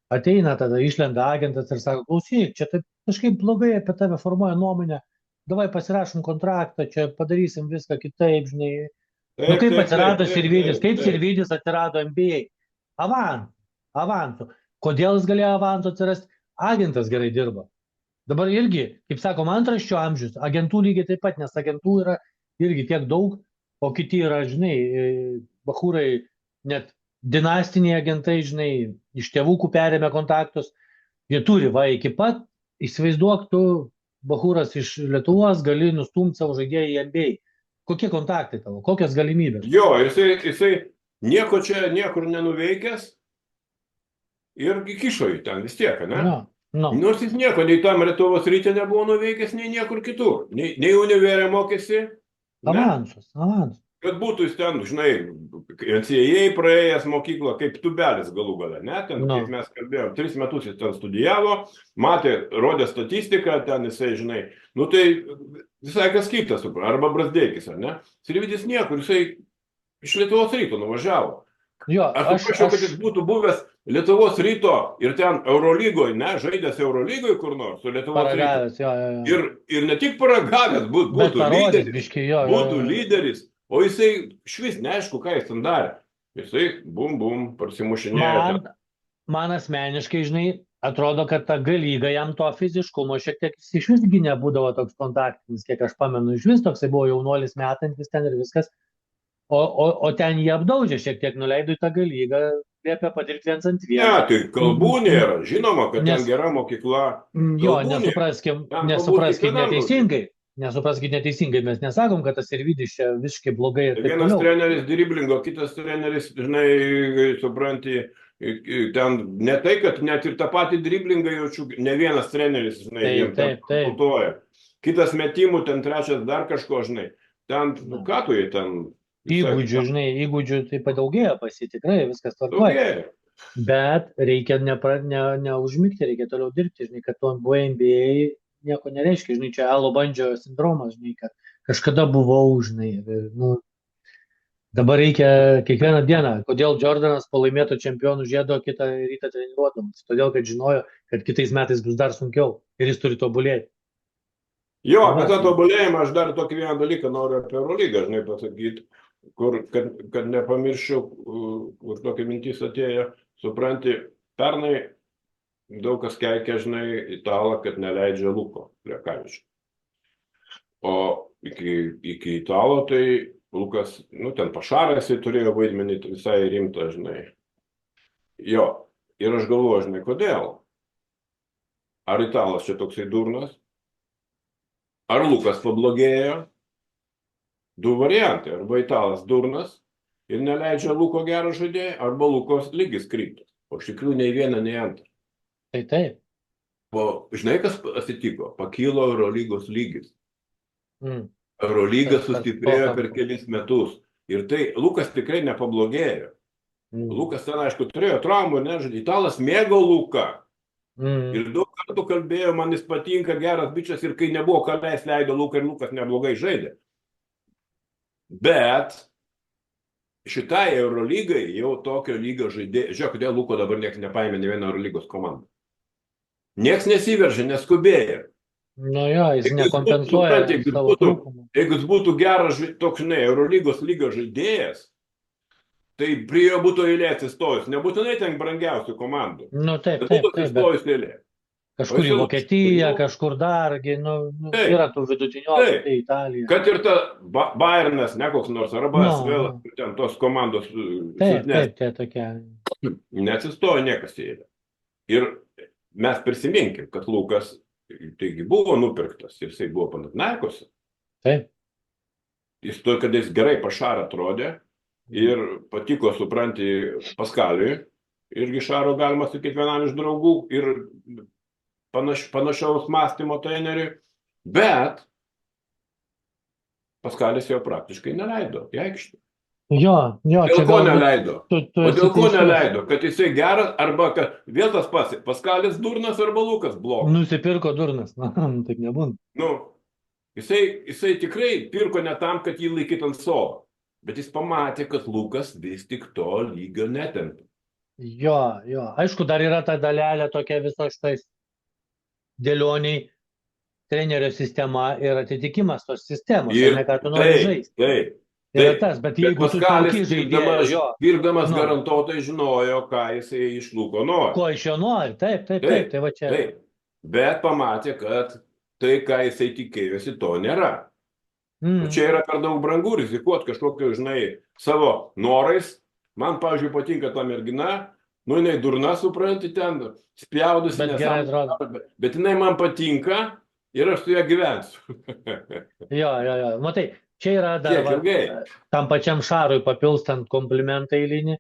Speaker 1: ateina tada, išlenda agentas ir sako, klausyk, čia taip kažkaip blogai apie tave formuoja nuomonę, davai pasirašom kontraktą, čia padarysim viską kitaip, žinai. Nu kaip atsirado Sirvidis, kaip Sirvidis atsirado NBA? Avansu. Kodėl jis galėjo avansu atsirasti? Agentas gerai dirba. Dabar irgi, kaip sakom, antraščio amžius, agentų lygiai taip pat, nes agentų yra irgi tiek daug, o kiti yra, žinai, bachūrai, net dinastiniai agentai, žinai, iš tėvukų perėmė kontaktus, jie turi, va, iki pat, įsivaizduok, tu, bachūras iš Lietuvos, gali nustumti savo žaidėją į NBA. Kokie kontaktai tavo, kokios galimybės?
Speaker 2: Jo, jisai nieko čia, niekur nenuveikęs ir įkišo į ten vis tiek, ne?
Speaker 1: No.
Speaker 2: Nors jis nieko, nei tam Lietuvos Ryte nebuvo nuveikęs, nei niekur kitur. Nei univerė mokėsi.
Speaker 1: Avansus.
Speaker 2: Kad būtų jis ten, žinai, NCAA praėjęs mokyklą, kaip tubelis galų gale, ne? Ten, kaip mes kalbėjom, 3 metus jis ten studijavo, matė, rodė statistiką, ten jisai, žinai, nu tai visai kas kitas, arba Brazdeikis, ar ne? Sirvidis niekur, jisai iš Lietuvos Ryto nuvažiavo.
Speaker 1: Jo,
Speaker 2: aš prašau, kad jis būtų buvęs Lietuvos Ryto ir ten Eurolygoje, ne, žaidęs Eurolygoje kur nors su Lietuvos Ryto. Ir ne tik paragavęs, būtų lyderis. O jisai švis neaišku, ką jis ten darė. Jisai bum, parsimušinėjo.
Speaker 1: Man asmeniškai, žinai, atrodo, kad ta galyga jam to fiziškumo šiek tiek iš visgi nebūdavo toks kontaktinis, kiek aš pamenu. Iš vis toksai buvo jaunuolis metantis ten ir viskas. O ten jie apdaudžia šiek tiek, nuleido į tą galygą, liepia padirbti 1 ant 1.
Speaker 2: Ne, tai kalbų nėra. Žinoma, kad ten gera mokykla.
Speaker 1: Jo, nesupraskim neteisingai. Nesupraskit neteisingai, mes nesakom, kad tas Sirvidis čia visiškai blogai.
Speaker 2: Vienas treneris driblingo, kitas treneris, žinai, supranti, ten ne tai, kad net ir tą patį driblingą jaučiu, ne vienas treneris, žinai, jiems konsultuoja. Kitas metimų, ten trečias dar kažko, žinai. Ten, ką tu jie ten...
Speaker 1: Įgūdžių, žinai, įgūdžių tai padaugėjo pasi, tikrai viskas tvarkoja. Bet reikia neužmigti, reikia toliau dirbti, žinai, kad tu buvai NBA nieko nereiškia, žinai, čia Alo Bandžio sindromas, žinai, kad kažkada buvau, žinai, nu, dabar reikia kiekvieną dieną, kodėl Jordanas po laimėto čempionų žiedo kitą rytą treniruodamas, todėl, kad žinojo, kad kitais metais bus dar sunkiau ir jis turi tobulėti.
Speaker 2: Jo, apie tą tobulėjimą aš dar tokį vieną dalyką noriu apie Eurolygą, žinai, pasakyti, kad nepamirščiau, kur tokia mintis atėjo, supranti, pernai daug kas keikia, žinai, Italą, kad neleidžia Luko Lekavičių. O iki Italo tai Lukas, nu, ten Pašaras turėjo vaidmenį visai rimtą, žinai. Jo, ir aš galvoju, žinai, kodėl? Ar Italas čia toksai durnas? Ar Lukas pablogėjo? Du variantai. Arba Italas durnas ir neleidžia Luko gero žaidėjo, arba Lukos lygis kryptas. O iš tikrųjų nei viena, nei antra.
Speaker 1: Tai taip.
Speaker 2: O žinai, kas atsitiko? Pakilo Eurolygos lygis.
Speaker 1: Mm.
Speaker 2: Eurolyga
Speaker 1: Tas
Speaker 2: sustiprėjo per
Speaker 1: pokalbis.
Speaker 2: kelis metus. Ir tai Lukas tikrai nepablogėjo.
Speaker 1: Mm.
Speaker 2: Lukas ten, aišku, turėjo traumų, nežaidė. Italas mėgo Luką.
Speaker 1: Mm.
Speaker 2: Ir daug kartų kalbėjo, man jis patinka, geras bičias, ir kai nebuvo ką leis, leido Luką ir Lukas neblogai žaidė. Bet šitai Eurolygai jau tokio lygio žaidėjai, žiūrėk, kodėl Luko dabar niekas nepaėmė ne vieną Eurolygos komandą. Niekas nesiveržė, neskubėjo.
Speaker 1: Nu jo, jis nekompensuoja savo trūkumų.
Speaker 2: Jeigu jis būtų geras, toks, žinai, Eurolygos lygio žaidėjas, tai prie jo būtų eilė atsistojus. Nebūtinai ten brangiausių komandų.
Speaker 1: Nu taip,
Speaker 2: Bet
Speaker 1: taip,
Speaker 2: būtų
Speaker 1: taip, bet
Speaker 2: atsistojus eilė.
Speaker 1: kažkur į Vokietiją, kažkur dargi, nu,
Speaker 2: Taip,
Speaker 1: yra tų vidutinių,
Speaker 2: taip.
Speaker 1: tai Italija.
Speaker 2: Kad ir ta Bayernas, ne koks nors, arba
Speaker 1: No,
Speaker 2: SVL,
Speaker 1: no.
Speaker 2: ten tos komandos
Speaker 1: Taip,
Speaker 2: silpnesnės,
Speaker 1: taip, tie tokie.
Speaker 2: neatsistojo niekas į eilę. Ir mes prisiminkim, kad Lukas, taigi buvo nupirktas, ir jisai buvo Panathinaikose.
Speaker 1: Taip.
Speaker 2: Jis to, kad jis gerai pašarą atrodė ir patiko, supranti, Paskaliui. Irgi Šaro galima sakyti vienam iš draugų ir panašaus mąstymo treneriui. Bet Paskalis jo praktiškai neleido į aikštę.
Speaker 1: Jo,
Speaker 2: Dėl
Speaker 1: čia
Speaker 2: ko
Speaker 1: galbūt
Speaker 2: neleido?
Speaker 1: tu
Speaker 2: O
Speaker 1: esi
Speaker 2: dėl ko
Speaker 1: teisus.
Speaker 2: neleido? Kad jisai geras, arba kad vėl tas pats, Paskalis durnas arba Lukas blogas.
Speaker 1: Nusipirko durnas. Na, taip nebūna.
Speaker 2: Nu, jisai tikrai pirko ne tam, kad jį laikyt ant suolo. Bet jis pamatė, kad Lukas vis tik to lygio netempia.
Speaker 1: Jo. Aišku, dar yra ta dalelė tokia viso šitais dėlioniai trenerio sistema ir atitikimas tos sistemos.
Speaker 2: Ir
Speaker 1: Ne, ką tu nori žaisti.
Speaker 2: taip.
Speaker 1: Yra tas, bet
Speaker 2: Bet
Speaker 1: jeigu tu
Speaker 2: Paskalis
Speaker 1: tauki žaidėjas, jo,
Speaker 2: pirkdamas
Speaker 1: Nu.
Speaker 2: garantuotai žinojo, ką jisai iš Luko nori.
Speaker 1: ko iš jo nori, taip, tai va čia.
Speaker 2: Taip. Bet pamatė, kad tai, ką jisai tikėjosi, to nėra. O čia yra per daug brangu rizikuoti kažkokiu, žinai, savo norais. Man, pavyzdžiui, patinka ta mergina, nu, jinai durna, supranti, ten spjaudusi,
Speaker 1: Bet gerai atrodo.
Speaker 2: bet jinai man patinka ir aš su ją gyvensiu.
Speaker 1: Jo. Matai, čia yra dar
Speaker 2: Tiek ilgai.
Speaker 1: tam pačiam Šarui papilstant komplimentą eilinį.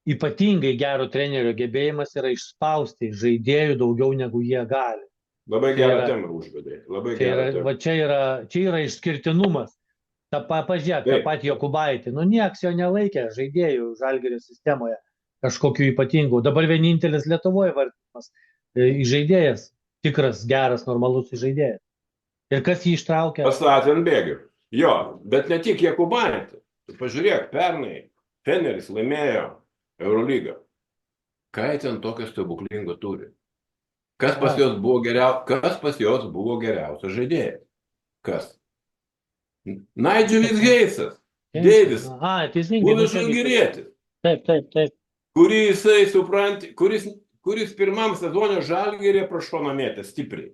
Speaker 1: Ypatingai gero trenerio gebėjimas yra išspausti iš žaidėjų daugiau negu jie gali.
Speaker 2: Labai
Speaker 1: Tai
Speaker 2: gerą
Speaker 1: yra-
Speaker 2: temą užvedė. Labai
Speaker 1: Čia yra,
Speaker 2: gerą temą.
Speaker 1: va čia yra išskirtinumas. Pažiūrėk, tą
Speaker 2: Taip.
Speaker 1: patį Jokubaitį. Nu, nieks jo nelaikė žaidėjų Žalgirio sistemoje kažkokių ypatingų. Dabar vienintelis Lietuvoje vardimas žaidėjas. Tikras, geras, normalus žaidėjas. Ir kas jį ištraukė?
Speaker 2: Pastatė ant bėgių. Jo, bet ne tik Jakubaitį. Tu pažiūrėk, pernai Feneris laimėjo Eurolygą. Ką jie ten tokio stebuklingo turi? Kas pas jos buvo geriausias žaidėjas? Kas? Naidželis Heisas, Deivis,
Speaker 1: Aha, teisingai.
Speaker 2: buvęs žalgirietis,
Speaker 1: Taip.
Speaker 2: kurį jisai, supranti, kuris pirmam sezonė Žalgirė prašoną mėtė stipriai.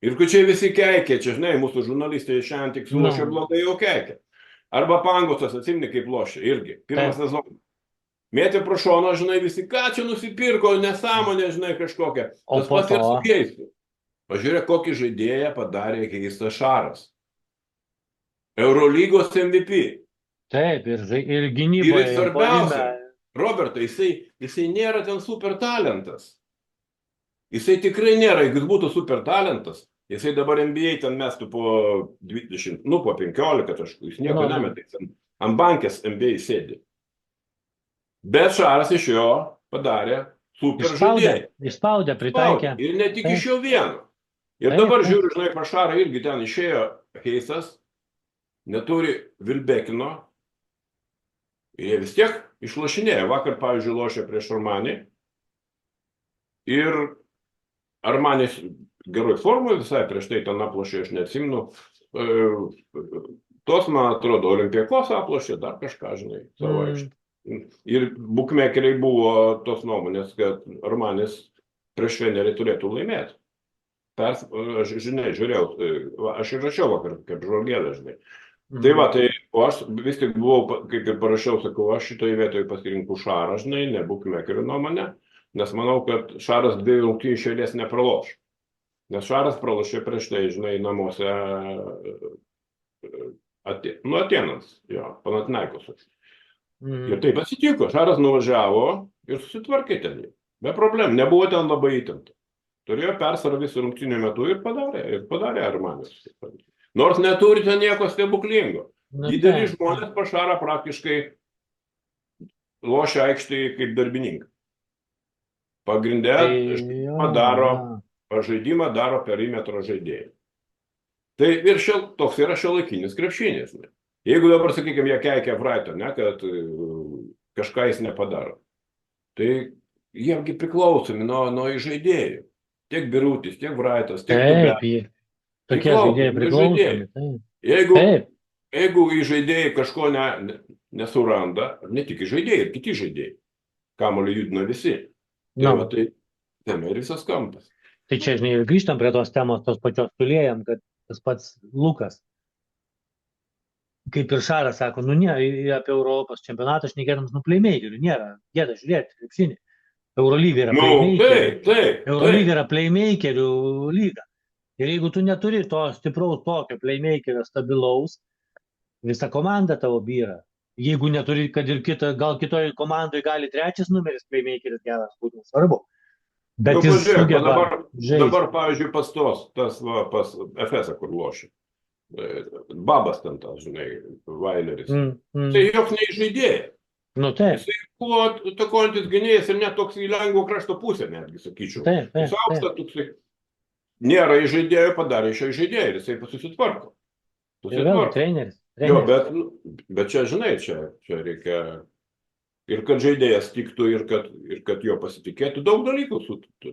Speaker 2: Ir kur čia visi keikė, čia, žinai, mūsų žurnalistai šiandien tik sulošė blogai, jau keikė. Arba Pangosas, atsimni, kaip lošė, irgi, pirmą
Speaker 1: Taip.
Speaker 2: sezoną. Mėtė prašoną, žinai, visi, ką čia nusipirko, nesąmonė, žinai, kažkokia.
Speaker 1: O
Speaker 2: Tas
Speaker 1: po
Speaker 2: pats ir
Speaker 1: to?
Speaker 2: su Heisu. Pažiūrėk, kokį žaidėją padarė Heisas Šaras. Eurolygos MVP.
Speaker 1: Taip, ir
Speaker 2: Ir
Speaker 1: gynyboje. ir
Speaker 2: svarbiausia,
Speaker 1: puolime.
Speaker 2: Robertai, jisai nėra ten super talentas. Jisai tikrai nėra, jeigu jis būtų super talentas, jisai dabar NBA ten mestų po 20, po 15 taškų, jis nieko nemetai, ten ant bankės NBA sėdi. Bet Šaras iš jo padarė super žaidėją.
Speaker 1: Išspaudė, pritaikė.
Speaker 2: Ir ne tik iš jo vieno. Ir
Speaker 1: Taip,
Speaker 2: dabar
Speaker 1: taip.
Speaker 2: žiūriu, žinai, pro Šarą irgi ten išėjo Heisas, neturi Vilbekino, ir jie vis tiek išlošinėjo. Vakar, pavyzdžiui, lošė prieš Armanį. Ir Armanis geroj formoj visai, prieš tai ten aplošė, aš neatsimenu. Tos, man atrodo, Olimpiakos aplošė, dar kažką, žinai, savo aikštę. Ir bukmekeriai buvo tos nuomonės, kad Armanis prieš Fenerį turėtų laimėti. Aš, žinai, žiūrėjau, aš ir rašiau vakar, kaip žvalgėlė, žinai. Tai va, tai o aš vis tik buvau, kaip ir parašiau, sakau, aš šitoje vietoje pasirinkau Šarą, žinai, ne bukmekerių nuomonę, nes manau, kad Šaras 2 rungtynių iš eilės nepraloš. Nes Šaras pralošė prieš tai, žinai, namuose Atėnams, jo, Panathinaikosas. Ir
Speaker 1: Mhm.
Speaker 2: taip atsitiko, Šaras nuvažiavo ir susitvarkė ten. Be problemų, nebuvo ten labai įtempta. Turėjo persvarą visų rungtynių metu ir padarė Armanis. Nors neturi ten nieko stebuklingo.
Speaker 1: Nu,
Speaker 2: Dideli
Speaker 1: taip, taip.
Speaker 2: žmonės Pašarą praktiškai lošia aikštėje kaip darbininkai. Pagrindė
Speaker 1: Tai jo, jo.
Speaker 2: žaidimą daro perimetro žaidėjai. Tai ir toks yra šiuolaikinis krepšinis. Ne? Jeigu dabar, sakykime, jie keikia Vraitą, ne, kad kažką jis nepadaro, tai jiemgi priklausomi nuo žaidėjų. Tiek Birutis, tiek Vraitas, tiek
Speaker 1: Taip,
Speaker 2: Dubelis.
Speaker 1: tokie žaidėjai
Speaker 2: Priklausomi nuo žaidėjų.
Speaker 1: priklausomi. Taip.
Speaker 2: Jeigu,
Speaker 1: Taip.
Speaker 2: jeigu į žaidėjai kažko nesuranda, ne tik į žaidėjai, ir kiti žaidėjai, kamuolį judina visi. Tai,
Speaker 1: Nu,
Speaker 2: va, tai tame ir visas kampas.
Speaker 1: tai čia, žinai, ir grįžtam prie tos temos, tos pačios tulėjam, kad tas pats Lukas, kaip ir Šaras sako, nu ne, apie Europos čempionatą šnekėdams, nu playmakerių nėra, gėda žiūrėti, krepšinį. Eurolyga yra playmakerių.
Speaker 2: Taip.
Speaker 1: Eurolyga yra playmakerių lyga. Ir jeigu tu neturi to stipraus tokio playmakerio stabilaus, visa komanda tavo byra. Jeigu neturi, kad ir gal kitoje komandoje gali trečias numeris playmakeris geras būtų, svarbu. Bet jis
Speaker 2: pažiūrėk,
Speaker 1: sugeba žaisti.
Speaker 2: dabar, pavyzdžiui, pas FS, kur lošia. Babas ten tas, žinai, Vaileris. Tai joks neįžaidėjas.
Speaker 1: Nu taip.
Speaker 2: Jisai buvo atakuojantis gynėjas ir net toks į lengvo krašto pusę, netgi sakyčiau.
Speaker 1: Taip.
Speaker 2: Jis aukštas toksai. Nėra įžaidėjo, padarė iš įžaidėjo ir jisai susitvarko.
Speaker 1: Ir vėl treneris.
Speaker 2: Jo, bet čia, žinai, čia reikia ir kad žaidėjas tiktų, ir kad jo pasitikėtų, daug dalykų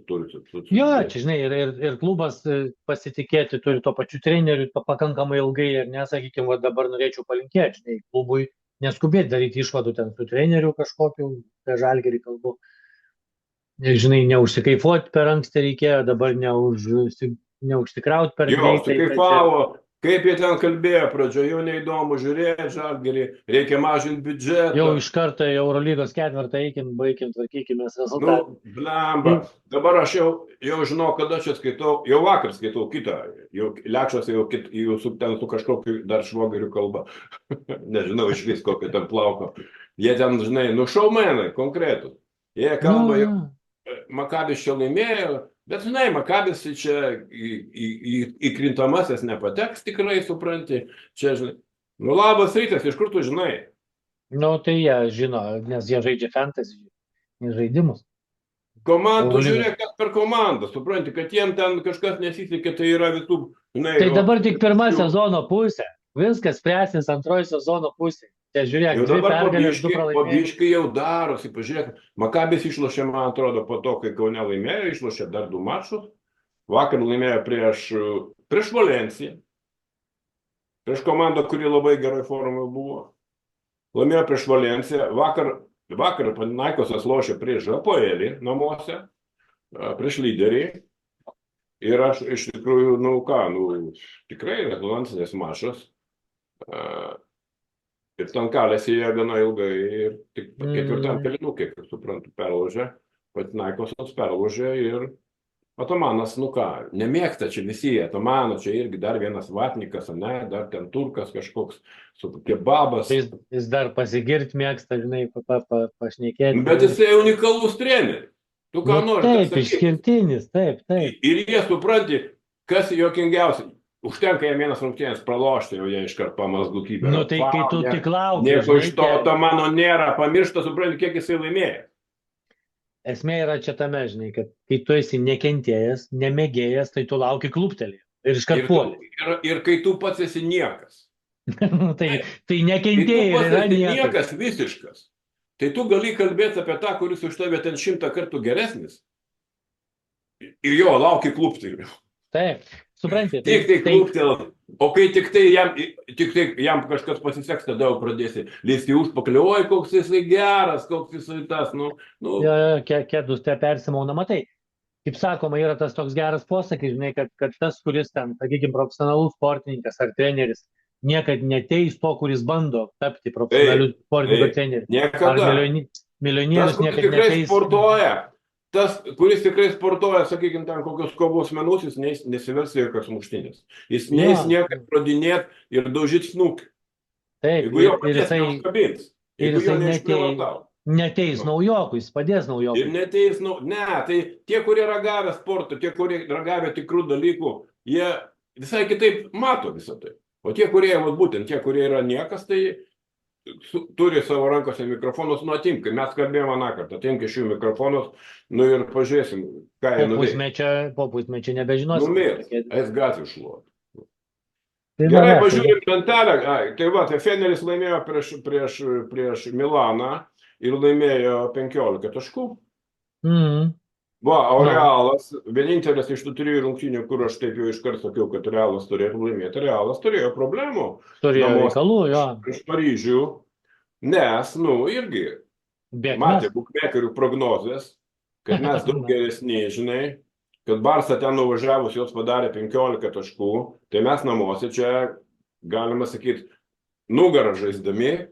Speaker 2: turi.
Speaker 1: Jo, čia, žinai, ir klubas pasitikėti turi to pačiu treneriu pakankamai ilgai, ir nesakykime, dabar norėčiau palinkėti, žinai, klubui neskubėti daryti išvadų ten su treneriu kažkokiu, apie Žalgirį kalbu. Žinai, neužsikaifuoti per anksti reikėjo, dabar neužsikrauti per
Speaker 2: greitai. Jo, užsikaifavo, kaip jie ten kalbėjo pradžioje, jau neįdomu žiūrėti Žalgirį, reikia mažinti biudžetą.
Speaker 1: Jau iš karto į Eurolygos ketvirtą baigim, tvarkykimės rezultatą.
Speaker 2: Nu, blemba, dabar aš jau žinau, kada čia skaitau, jau vakar skaitau kitą, jau Lekšas jau ten su kažkokiu dar švogerių kalba, nežinau iš vis kokio ten plauko. Jie ten, žinai, šaumenai konkretus, jie kalba jau. Makabis čia laimėjo, bet žinai, Makabis čia į krintamasis nepateks, tikrai supranti, čia žinai. Nu labas rytas, iš kur tu žinai?
Speaker 1: Nu tai jie žino, nes jie žaidžia fantasy žaidimus.
Speaker 2: Komandų žiūrėk, kas per komandą, supranti, kad jiem ten kažkas nesisekė, tai yra visų, žinai.
Speaker 1: Tai dabar tik pirma sezono pusė, viskas spręsis antroji sezono pusė. Tai žiūrėk,
Speaker 2: jau dabar po biškai jau darosi, pažiūrėk, Makabis išlošė, man atrodo, po to, kai Kaune laimėjo, išlošė dar 2 mačus, vakar laimėjo prieš Valenciją, prieš komandą, kuri labai gerai formai buvo, laimėjo prieš Valenciją, vakar Panathinaikosas lošė prieš Žapoelį namuose, prieš lyderį, ir aš iš tikrųjų, tikrai rezonansinis mačas, ir ten kalėsi jie gana ilgai ir tik ketvirtam kėlinukė, kaip suprantu, perlaužė, Panathinaikosas perlaužė ir Atamanas, nemėgsta čia visi, Atamano čia irgi dar vienas vatnikas, dar ten turkas kažkoks, su kebabas.
Speaker 1: Jis dar pasigirti mėgsta, žinai, pašnekėti.
Speaker 2: Bet jisai unikalus treneris. Tu ką nori?
Speaker 1: Taip, išskirtinis, taip.
Speaker 2: Ir jie supranti, kas juokingiausia. Užtenka jam vienas rungtynės pralošti, jau jie iškart pamazgų kybę.
Speaker 1: Nu tai kai tu tik lauki.
Speaker 2: Nieko iš to Atamano nėra, pamiršta, supranti, kiek jisai laimėjo.
Speaker 1: Esmė yra čia tame, žinai, kad kai tu esi nekentėjęs, nemėgėjęs, tai tu lauki kluptelį. Ir iškart puoli.
Speaker 2: Ir kai tu pats esi niekas.
Speaker 1: Tai nekentėjai ir yra
Speaker 2: niekas visiškas. Tai tu gali kalbėti apie tą, kuris už tave ten 100 kartų geresnis. Ir jo, lauki kluptelį.
Speaker 1: Taip, supranti.
Speaker 2: Tik tai kluptel, o kai tik tai jam kažkas pasiseks, tada jau pradėsi lįsti užpakalį, oi, koks jisai geras, koks jisai tas,
Speaker 1: Kėdus te persimauna, matai. Kaip sakoma, yra tas toks geras posakis, žinai, kad tas, kuris ten, sakykime, profesionalus sportininkas ar treneris, niekad neteis to, kuris bando tapti profesionaliu sportininku treneriu.
Speaker 2: Niekada.
Speaker 1: Ar milijonierius niekad
Speaker 2: tikrai
Speaker 1: neteis.
Speaker 2: Sportuoja. tas, kuris tikrai sportuoja, sakykime, ten kokius kovos menus, jis nesivers į jokios muštinės. Jis
Speaker 1: Jo,
Speaker 2: neis niekad pradinėt ir daužyti snukį.
Speaker 1: taip,
Speaker 2: Jeigu jo
Speaker 1: ir
Speaker 2: paties
Speaker 1: jisai,
Speaker 2: neužkabins,
Speaker 1: ir
Speaker 2: jeigu
Speaker 1: jisai
Speaker 2: jo neišprievartau.
Speaker 1: neteis
Speaker 2: Nu.
Speaker 1: naujokų, jis padės
Speaker 2: Ir
Speaker 1: naujokų.
Speaker 2: neteis, nu, ne, tai tie, kurie ragavę sportą, tie, kurie ragavę tikrų dalykų, jie visai kitaip mato visą tai. O tie, kurie, vat, būtent tie, kurie yra niekas, tai turi savo rankose mikrofonus, nu atimk, mes kalbėjome aną kartą, atimk iš jų mikrofonus, nu ir pažiūrėsim, ką jie nuveiks.
Speaker 1: Po pusmečio nebežinosim.
Speaker 2: Numirs, eis gatvį šluoti.
Speaker 1: Tai va,
Speaker 2: Gerai,
Speaker 1: va,
Speaker 2: pažiūrėjom lentelę. Tai va, tai Feneris laimėjo prieš Milaną ir laimėjo 15 taškų.
Speaker 1: mm,
Speaker 2: Va, o
Speaker 1: no,
Speaker 2: Realas, vienintelis iš tų 3 rungtynių, kur aš taip jau iškart sakiau, kad Realas turėtų laimėti, Realas turėjo problemų
Speaker 1: turėjo
Speaker 2: namuose
Speaker 1: reikalų, jo,
Speaker 2: prieš Paryžių, nes, nu, irgi
Speaker 1: bėk
Speaker 2: matė
Speaker 1: mes.
Speaker 2: bukmekerių prognozės, kad mes daug
Speaker 1: Na,
Speaker 2: geresni, žinai, kad Barsa ten nuvažiavus jos padarė 15 taškų, tai mes namuose čia, galima sakyti, nugarą žaisdami,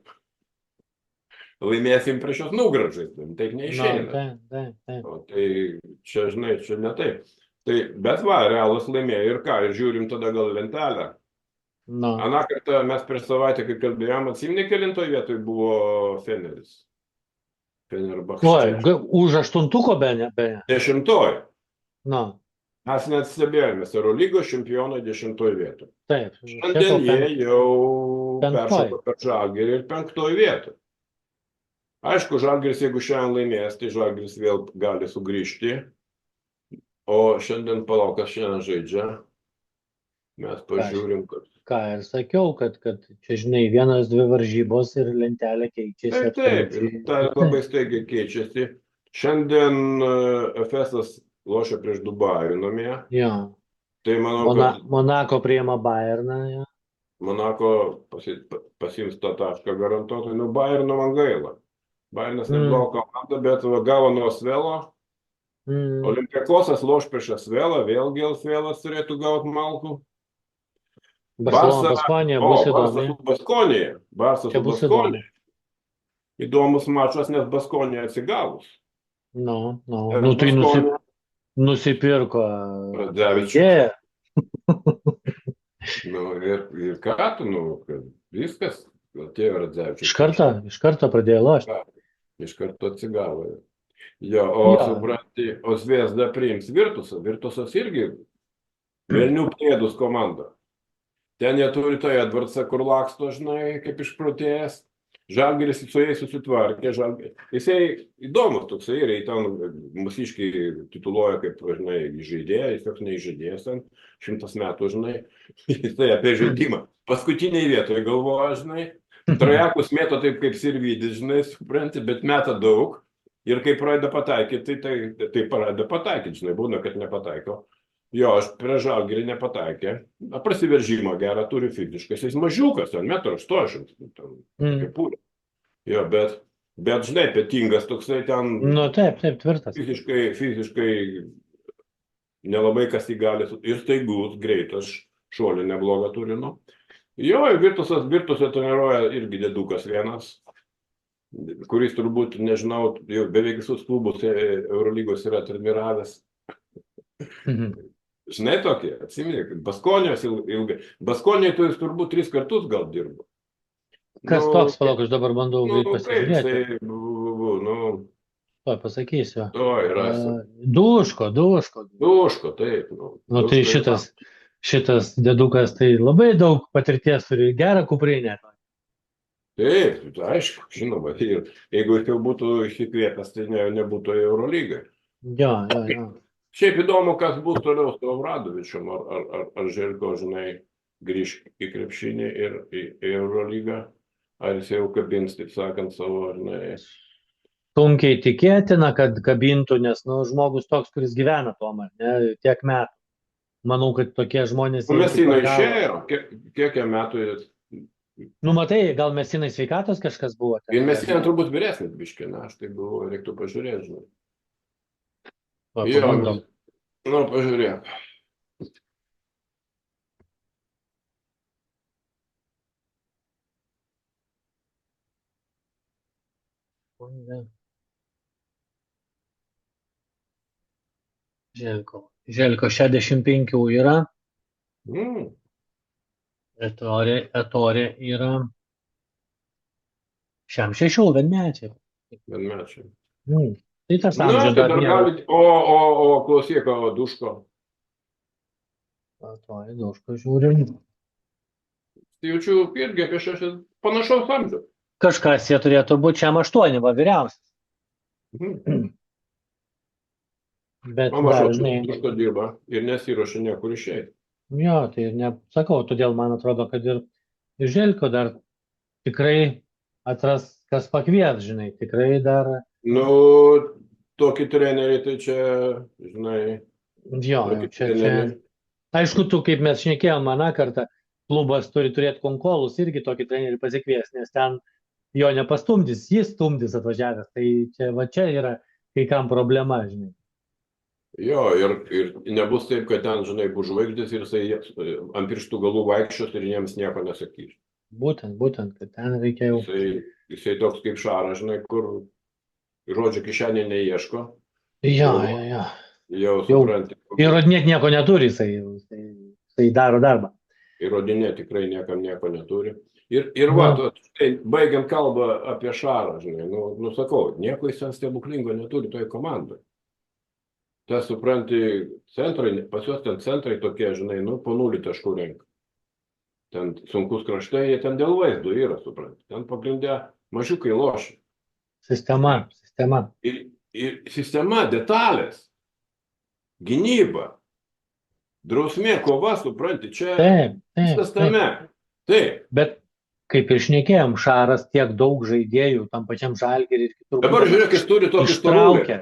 Speaker 2: laimėsim prieš jos nugarą žaisdami, taip neišeina.
Speaker 1: taip.
Speaker 2: O tai čia, žinai, čia ne taip. Tai, bet va, Realas laimėjo ir ką, ir žiūrim tada gal lentelę.
Speaker 1: No.
Speaker 2: Aną kartą mes prieš savaitę, kai kalbėjom, atsimni, kelintoj vietoj buvo Feneris.
Speaker 1: Oi,
Speaker 2: Fenerbahčė.
Speaker 1: už aštuntuko beje.
Speaker 2: 10.
Speaker 1: No,
Speaker 2: Mes net stebėjomės Eurolygos čempionai 10 vietoj.
Speaker 1: taip.
Speaker 2: Šiandien jie jau
Speaker 1: penktoj.
Speaker 2: peršoko per Žalgirį ir 5 vietoj. Aišku, Žalgiris, jeigu šiandien laimės, tai Žalgiris vėl gali sugrįžti. O šiandien palauk, kas šiandien žaidžia. Mes pažiūrim, kad...
Speaker 1: Ką ir sakiau, kad čia, žinai, 1-2 varžybos ir lentelė keičiasi.
Speaker 2: Taip, ir tai labai staigiai keičiasi. Šiandien FS'as lošia prieš Dubajų namie.
Speaker 1: Jo.
Speaker 2: Tai manau, kad
Speaker 1: Monako priima Bayerną. Jo.
Speaker 2: Monako pasiims tą tašką garantuotai. Nu, Bayerno man gaila. Bayernas nebloga komanda, bet gavo nuo Svelo. Olimpiakosas loš prieš Svelą, vėlgi Svelas turėtų gauti malkų.
Speaker 1: Baskonija bus įdomi.
Speaker 2: Barsas su Baskonija. Įdomus mačas, nes Baskonija atsigavus.
Speaker 1: Nu, tai nusipirko
Speaker 2: Radzevičių. Nu, ir ką tu, nu, viskas, atėjo Radzevičius.
Speaker 1: Iš karto pradėjo lošti.
Speaker 2: Iš karto atsigavo. Jo, supranti, o Zvezda priims Virtusą. Virtusas irgi velnių pėdus komanda. Ten jie turi tą Edvardsą, kur laksto, žinai, kaip išprotėjęs. Žalgiris su jais susitvarkė. Jisai įdomus toksai, ir ten Mūsiškiai tituluoja kaip, žinai, žaidėjas, jis toks neįžaidėjas, 100 metų, žinai. Jisai apie žaidimą. Paskutiniai vietoje galvoja, žinai. Trajakus mėto taip kaip Sirvidis, žinai, supranti, bet meta daug. Ir kai pradeda pataikyti, tai pradeda pataikyti, žinai, būna, kad nepataiko. Jo, aš prie Žalgirį nepataikė. Prasiveržimą gerą turi fiziškai. Jis mažiukas, 1,80 m. Jo, bet, žinai, petingas toksai ten...
Speaker 1: Nu, taip, tvirtas.
Speaker 2: Fiziškai nelabai kas jį gali... Ir staigus, greitas, šuolį neblogą turi, nu. Jo, Virtusą treniruoja irgi dėdukas vienas, kuris turbūt, nežinau, jau beveik visus klubus Eurolygos yra treniravęs. Žinai tokie, atsimeni, Baskonijos ilgai. Baskonijai tu jis turbūt 3 kartus gal dirbo.
Speaker 1: Kas toks, palauk, aš dabar bandau pasižiūrėti.
Speaker 2: Tuoj
Speaker 1: pasakysiu.
Speaker 2: Rasi.
Speaker 1: Duško,
Speaker 2: taip.
Speaker 1: Nu, tai šitas dedukas, tai labai daug patirties turi, gerą kuprinę.
Speaker 2: Taip, aišku, žinoma. Ir jeigu jis jau būtų išsikvėpęs, tai nebūtų Eurolygai.
Speaker 1: Jo.
Speaker 2: Šiaip įdomu, kas bus toliau su Obradovičium, ar Želko, žinai, grįž į krepšinį ir į Eurolygą, ar jis jau kabins, taip sakant, savo, žinai.
Speaker 1: Sunkiai tikėtina, kad kabintų, nes, nu, žmogus toks, kuris gyvena tuom, ne, tiek metų. Manau, kad tokie žmonės...
Speaker 2: Mesina išėjo, kiek metų jis...
Speaker 1: Nu, matai, gal Mesinai sveikatos kažkas buvo?
Speaker 2: Ir Mesina turbūt vyresnis biškė, aš tai buvo, reiktų pažiūrėti, žinai. Jo, nu, pažiūrėk.
Speaker 1: Želko 65 yra,
Speaker 2: Mm,
Speaker 1: Etorė yra 66 vienmečiai.
Speaker 2: vienmečiai.
Speaker 1: Tai tas
Speaker 2: Na,
Speaker 1: amžius
Speaker 2: tai
Speaker 1: dar
Speaker 2: dar
Speaker 1: nėra.
Speaker 2: gali, o klausyk, o Duško.
Speaker 1: Etorė, Duško žiūrim.
Speaker 2: Tai jaučiu irgi apie 6 panašaus amžiaus.
Speaker 1: Kažkas jie turėtų būti šiam 8, va, vyriausias.
Speaker 2: Mhm.
Speaker 1: Bet
Speaker 2: Mama
Speaker 1: dar,
Speaker 2: šau,
Speaker 1: žinai,
Speaker 2: Duško dirba ir nesiruošia niekur išeiti.
Speaker 1: jo, tai ir nesakau, todėl man atrodo, kad ir Želko dar tikrai atras, kas pakvies, žinai, tikrai dar,
Speaker 2: Nu, tokį trenerį, tai čia, žinai,
Speaker 1: jo,
Speaker 2: tokį
Speaker 1: čia.
Speaker 2: trenerį.
Speaker 1: Aišku, tu, kaip mes šnekėjom aną kartą, klubas turi turėti konkolus irgi tokį trenerį pasikvies, nes ten jo nepastumdys, jis stumdys atvažiavęs. Tai čia yra kai kam problema, žinai.
Speaker 2: Jo, ir nebus taip, kad ten, žinai, bus žvaigždės ir jisai ant pirštų galų vaikščios ir jiems nieko nesakys.
Speaker 1: Būtent, kad ten reikia jau.
Speaker 2: Jisai toks kaip Šaras, žinai, kur žodžio kišenė neieško.
Speaker 1: Jo.
Speaker 2: Jau supranti.
Speaker 1: Įrodinėti nieko neturi, jisai daro darbą.
Speaker 2: Įrodinėti tikrai niekam nieko neturi. Ir va, baigiant kalbą apie Šarą, žinai, nu sakau, nieko jis ten stebuklingo neturi toj komandai. Tas, supranti, centrai, pas juos ten centrai tokie, žinai, nu, po 0 taškų renka. Ten sunkus kraštai, jie ten dėl vaizdų yra, supranti. Ten pagrindė mažiukai lošia.
Speaker 1: Sistema.
Speaker 2: Ir sistema, detalės, gynyba, drausmė, kova, supranti, čia viskas tame. Taip.
Speaker 1: Bet kaip ir šnekėjom, Šaras tiek daug žaidėjų tam pačiam Žalgiriui ir kitur.
Speaker 2: Dabar žiūrėk, jis turi tokį
Speaker 1: storulį.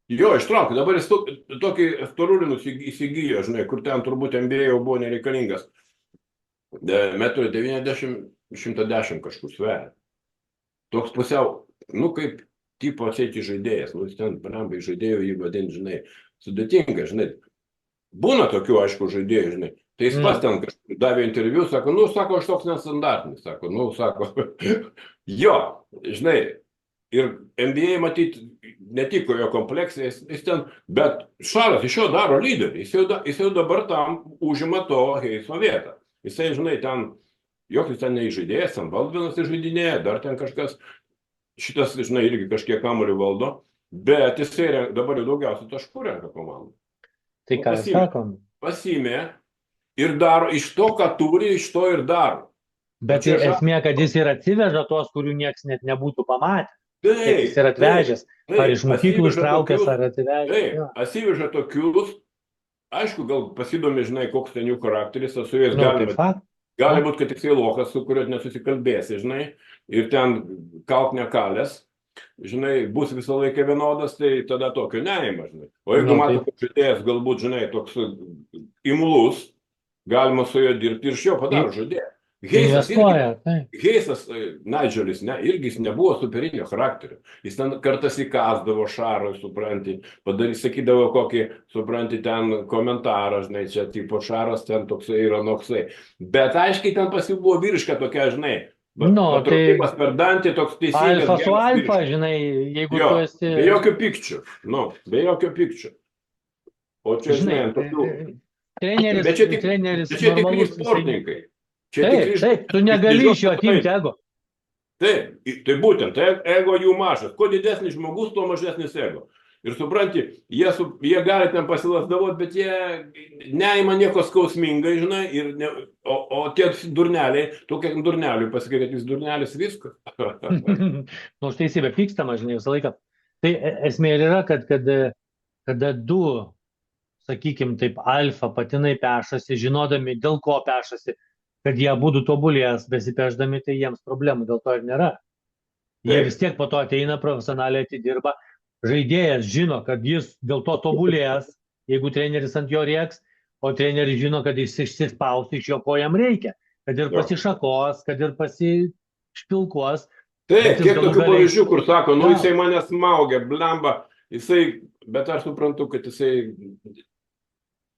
Speaker 2: Jo, ištraukė. Dabar jis tokį storulį įsigijo, žinai, kur ten turbūt NBA jau buvo nereikalingas. 1,90 m, 110 kažkur sveria. Toks pusiau, nu kaip tipo atsėti žaidėjas, nu jis ten parambai žaidėjų jį vadinti, žinai, sudėtinga, žinai. Būna tokių, aišku, žaidėjų, žinai. Tai jis pas ten kažkur davė interviu, sako, sako, aš toks nestandartinis, sako, jo, žinai, ir NBA matyti netiko jo kompleksai, jis ten, bet Šaras iš jo daro lyderį, jis jau dabar tam užima to Heiso vietą. Jisai, žinai, ten, jokis ten neįžaidėjas, ten Baldvinas įžaidinėja, dar ten kažkas, šitas, žinai, irgi kažkiek kamuolį valdo, bet jisai dabar jau daugiausiai taškų renka komandų.
Speaker 1: Tai ką sakom?
Speaker 2: Pasimė ir daro iš to, ką turi, iš to ir daro.
Speaker 1: Bet esmė, kad jis ir atsiveža tos, kurių nieks net nebūtų pamatę.
Speaker 2: Taip,
Speaker 1: jis yra atvežęs, ar iš mokyklų ištraukęs, ar atvežęs.
Speaker 2: Taip, atsiveža tokius, aišku, gal pasidomi, žinai, koks ten jų charakteris, su jais gali būti, kad tiksliai lokas, su kuriuo nesusikalbėsi, žinai, ir ten kalk nekalės, žinai, bus visą laiką vienodas, tai tada tokio neima, žinai. O jeigu mato, kad žaidėjas galbūt, žinai, toks imlus, galima su juo dirbti ir iš jo padaro žaidėją. Heisas, Nigelis, irgi jis nebuvo superinio charakterio. Jis ten kartas įkasdavo Šarui, supranti, sakydavo kokį, supranti, ten komentarą, žinai, čia tipo Šaras ten toksai ir anoksai. Bet aiškiai ten pasibuvo vyriška tokia, žinai, patraukimas per dantį, toks teisingas.
Speaker 1: Alfa su alfa, žinai, jeigu tu esi...
Speaker 2: Be jokio pykčio, be jokio pykčio. O čia, žinai, ant tokių...
Speaker 1: Treneris
Speaker 2: čia tikrai sportininkai.
Speaker 1: Taip, tu negali iš jo atimti ego.
Speaker 2: Taip, tai būtent, ego jų mažas. Kuo didesnis žmogus, tuo mažesnis ego. Ir supranti, jie gali ten pasilasdavoti, bet jie neima nieko skausmingai, žinai, o tie durneliai, tokie durneliai pasakė, kad jis durnelis viskas.
Speaker 1: Nu, už teisybę pykstama, žinai, visą laiką. Tai esmė ir yra, kad kada du, sakykim, taip, alfa patinai pešasi, žinodami, dėl ko pešasi, kad jie būtų tobulės, besipešdami, tai jiems problemų dėl to ir nėra. Jie vis tiek po to ateina, profesionaliai atidirba, žaidėjas žino, kad jis dėl to tobulės, jeigu treneris ant jo rieks, o treneris žino, kad jis išsispaus iš jo, ko jam reikia, kad ir pasišakos, kad ir pasišpilkuos.
Speaker 2: Taip, kiek tokių pavyzdžių, kur sako, jisai mane smaugia, blemba, bet aš suprantu, kad jisai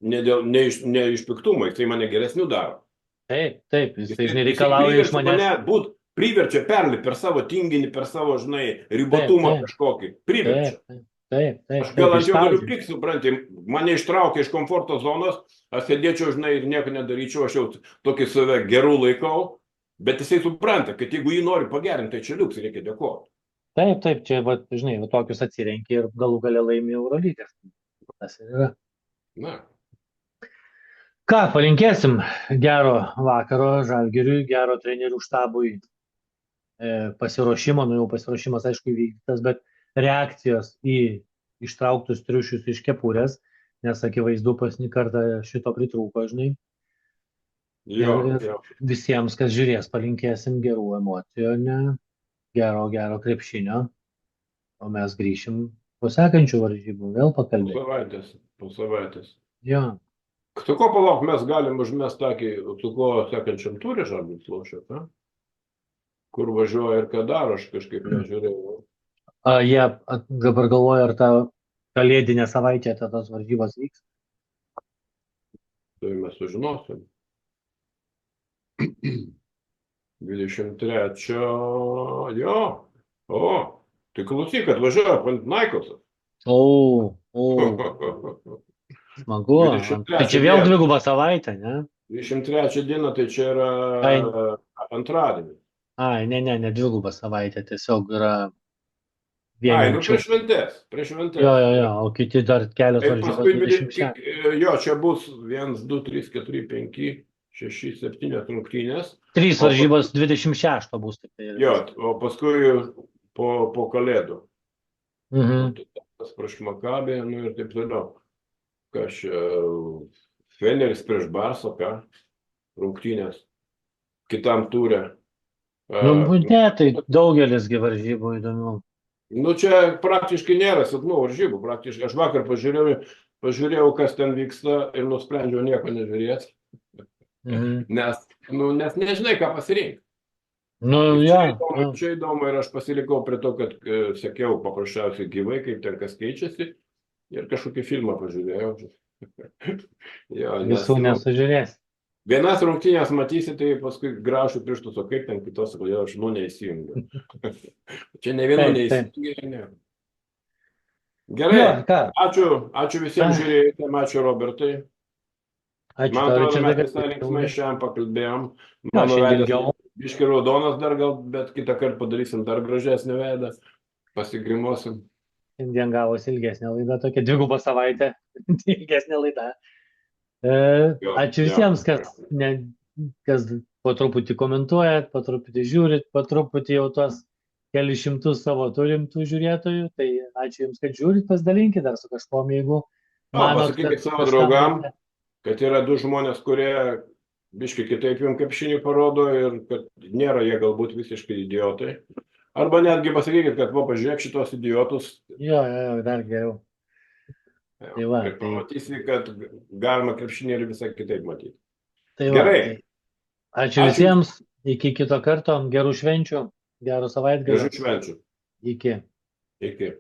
Speaker 2: ne iš piktumo, jisai mane geresnių daro.
Speaker 1: Taip, jisai nereikalauja iš manęs.
Speaker 2: Priverčia perlipti per savo tinginį, per savo, žinai, ribotumą kažkokį. Priverčia.
Speaker 1: Taip,
Speaker 2: Aš
Speaker 1: taip,
Speaker 2: gal
Speaker 1: taip,
Speaker 2: ant jo galiu
Speaker 1: išspaudžia.
Speaker 2: pykt, supranti, mane ištraukė iš komforto zonos, aš sėdėčiau, žinai, ir nieko nedaryčiau, aš jau tokį save gerų laikau, bet jisai supranta, kad jeigu jį nori pagerinti, tai čia liuks, reikia dėkoti.
Speaker 1: Taip, taip, čia, va, žinai, va, tokius atsirenki ir galų gale laimi Eurolygas. Tas ir yra.
Speaker 2: Na,
Speaker 1: Ką, palinkėsim gero vakaro Žalgiriui, gero trenerių štabui pasiruošimo, nu jau pasiruošimas aišku įvykdytas, bet reakcijos į ištrauktus triušius iš kepurės, nes akivaizdu paskutinį kartą šito pritrūko, žinai. Ir
Speaker 2: jo.
Speaker 1: visiems, kas žiūrės, palinkėsim gerų emocijų, ne gero krepšinio, o mes grįšim po sekančių varžybų, vėl pakalbėti.
Speaker 2: Po savaitės.
Speaker 1: Jo,
Speaker 2: Su ko palauk, mes galim užmest takį, su ko sekančiam turė žalgiris lošia, ne? Kur važiuoja ir ką daro, aš kažkaip nežiūrėjau.
Speaker 1: jie dabar galvoja, ar ta kalėdinė savaitė tos varžybos vyks.
Speaker 2: Tai mes sužinosim. 23. Jo. O, tai klausyk, kad važiuoja Panathinaikosas.
Speaker 1: O, smagu.
Speaker 2: 23
Speaker 1: Tai čia vėl
Speaker 2: dieną.
Speaker 1: dvigubą savaitę, ne?
Speaker 2: 23 diena, tai čia yra
Speaker 1: Ai.
Speaker 2: antradienis.
Speaker 1: Ai, ne dvigubą savaitę, tiesiog yra
Speaker 2: Ai,
Speaker 1: vieni
Speaker 2: nu
Speaker 1: anksčiau.
Speaker 2: prieš šventės.
Speaker 1: Jo, o kiti dar kelios
Speaker 2: Tai
Speaker 1: varžybos
Speaker 2: paskui
Speaker 1: 26.
Speaker 2: jo, čia bus 1, 2, 3, 4, 5, 6, 7 rungtynės.
Speaker 1: 3 varžybos 26 bus tik tai.
Speaker 2: Jo, o paskui po kalėdų.
Speaker 1: Mhm.
Speaker 2: Tas prieš Makabį, nu ir taip toliau. Kas čia, Feneris prieš Barsą, ką? Rungtynės. Kitam turė.
Speaker 1: Nu, ne, tai daugelis gi varžybų įdomių.
Speaker 2: Nu, čia praktiškai nėra silpnų varžybų. Praktiškai aš vakar pažiūrėjau, kas ten vyksta ir nusprendžiau nieko nežiūrėti.
Speaker 1: Mhm.
Speaker 2: Nes nežinai, ką pasirinkti.
Speaker 1: Nu,
Speaker 2: Čia įdomu ir aš pasilikau prie to, kad sekiau paprasčiausiai gyvai, kaip ten kas keičiasi. Ir kažkokį filmą pažiūrėjau. Jo,
Speaker 1: visų nesužiūrės.
Speaker 2: Vienas rungtynės matysi, tai paskui graušiu pirštus, o kaip ten kitos, kodėl aš neįsijungiu. Čia ne vienu neįsijungiu. Gerai, ačiū visiems žiūrėjusiems, ačiū Robertai.
Speaker 1: Ačiū,
Speaker 2: Man atrodo, mes visai linksmai šiandien pakalbėjom. Mano veidas biški raudonas dar gal, bet kitą kartą padarysim dar gražesnį veidą. Pasigrimuosim.
Speaker 1: Šiandien gavosi ilgesnė laida, tokia dvigubą savaitę, ilgesnė laida. Ačiū visiems, kas po truputį komentuojat, po truputį žiūrit, po truputį jau tos kelius šimtus savo turim tų žiūrėtojų. Tai ačiū Jums, kad žiūrit, pasidalinkit dar su kažkom, jeigu manot,
Speaker 2: pasakykit savo draugam, kad yra 2 žmonės, kurie biški kitaip Jums krepšinį parodo ir kad nėra jie galbūt visiškai idiotai. Arba netgi pasakykit, kad pažiūrėk šitos idiotus.
Speaker 1: Jo, dar geriau. Tai va,
Speaker 2: ir pamatysi, kad galima krepšinį ir visai kitaip matyti.
Speaker 1: Tai
Speaker 2: gerai.
Speaker 1: Ačiū visiems, iki kito karto, gerų švenčių, gerų savaitgalių.
Speaker 2: Gerų švenčių.
Speaker 1: Iki.
Speaker 2: Iki.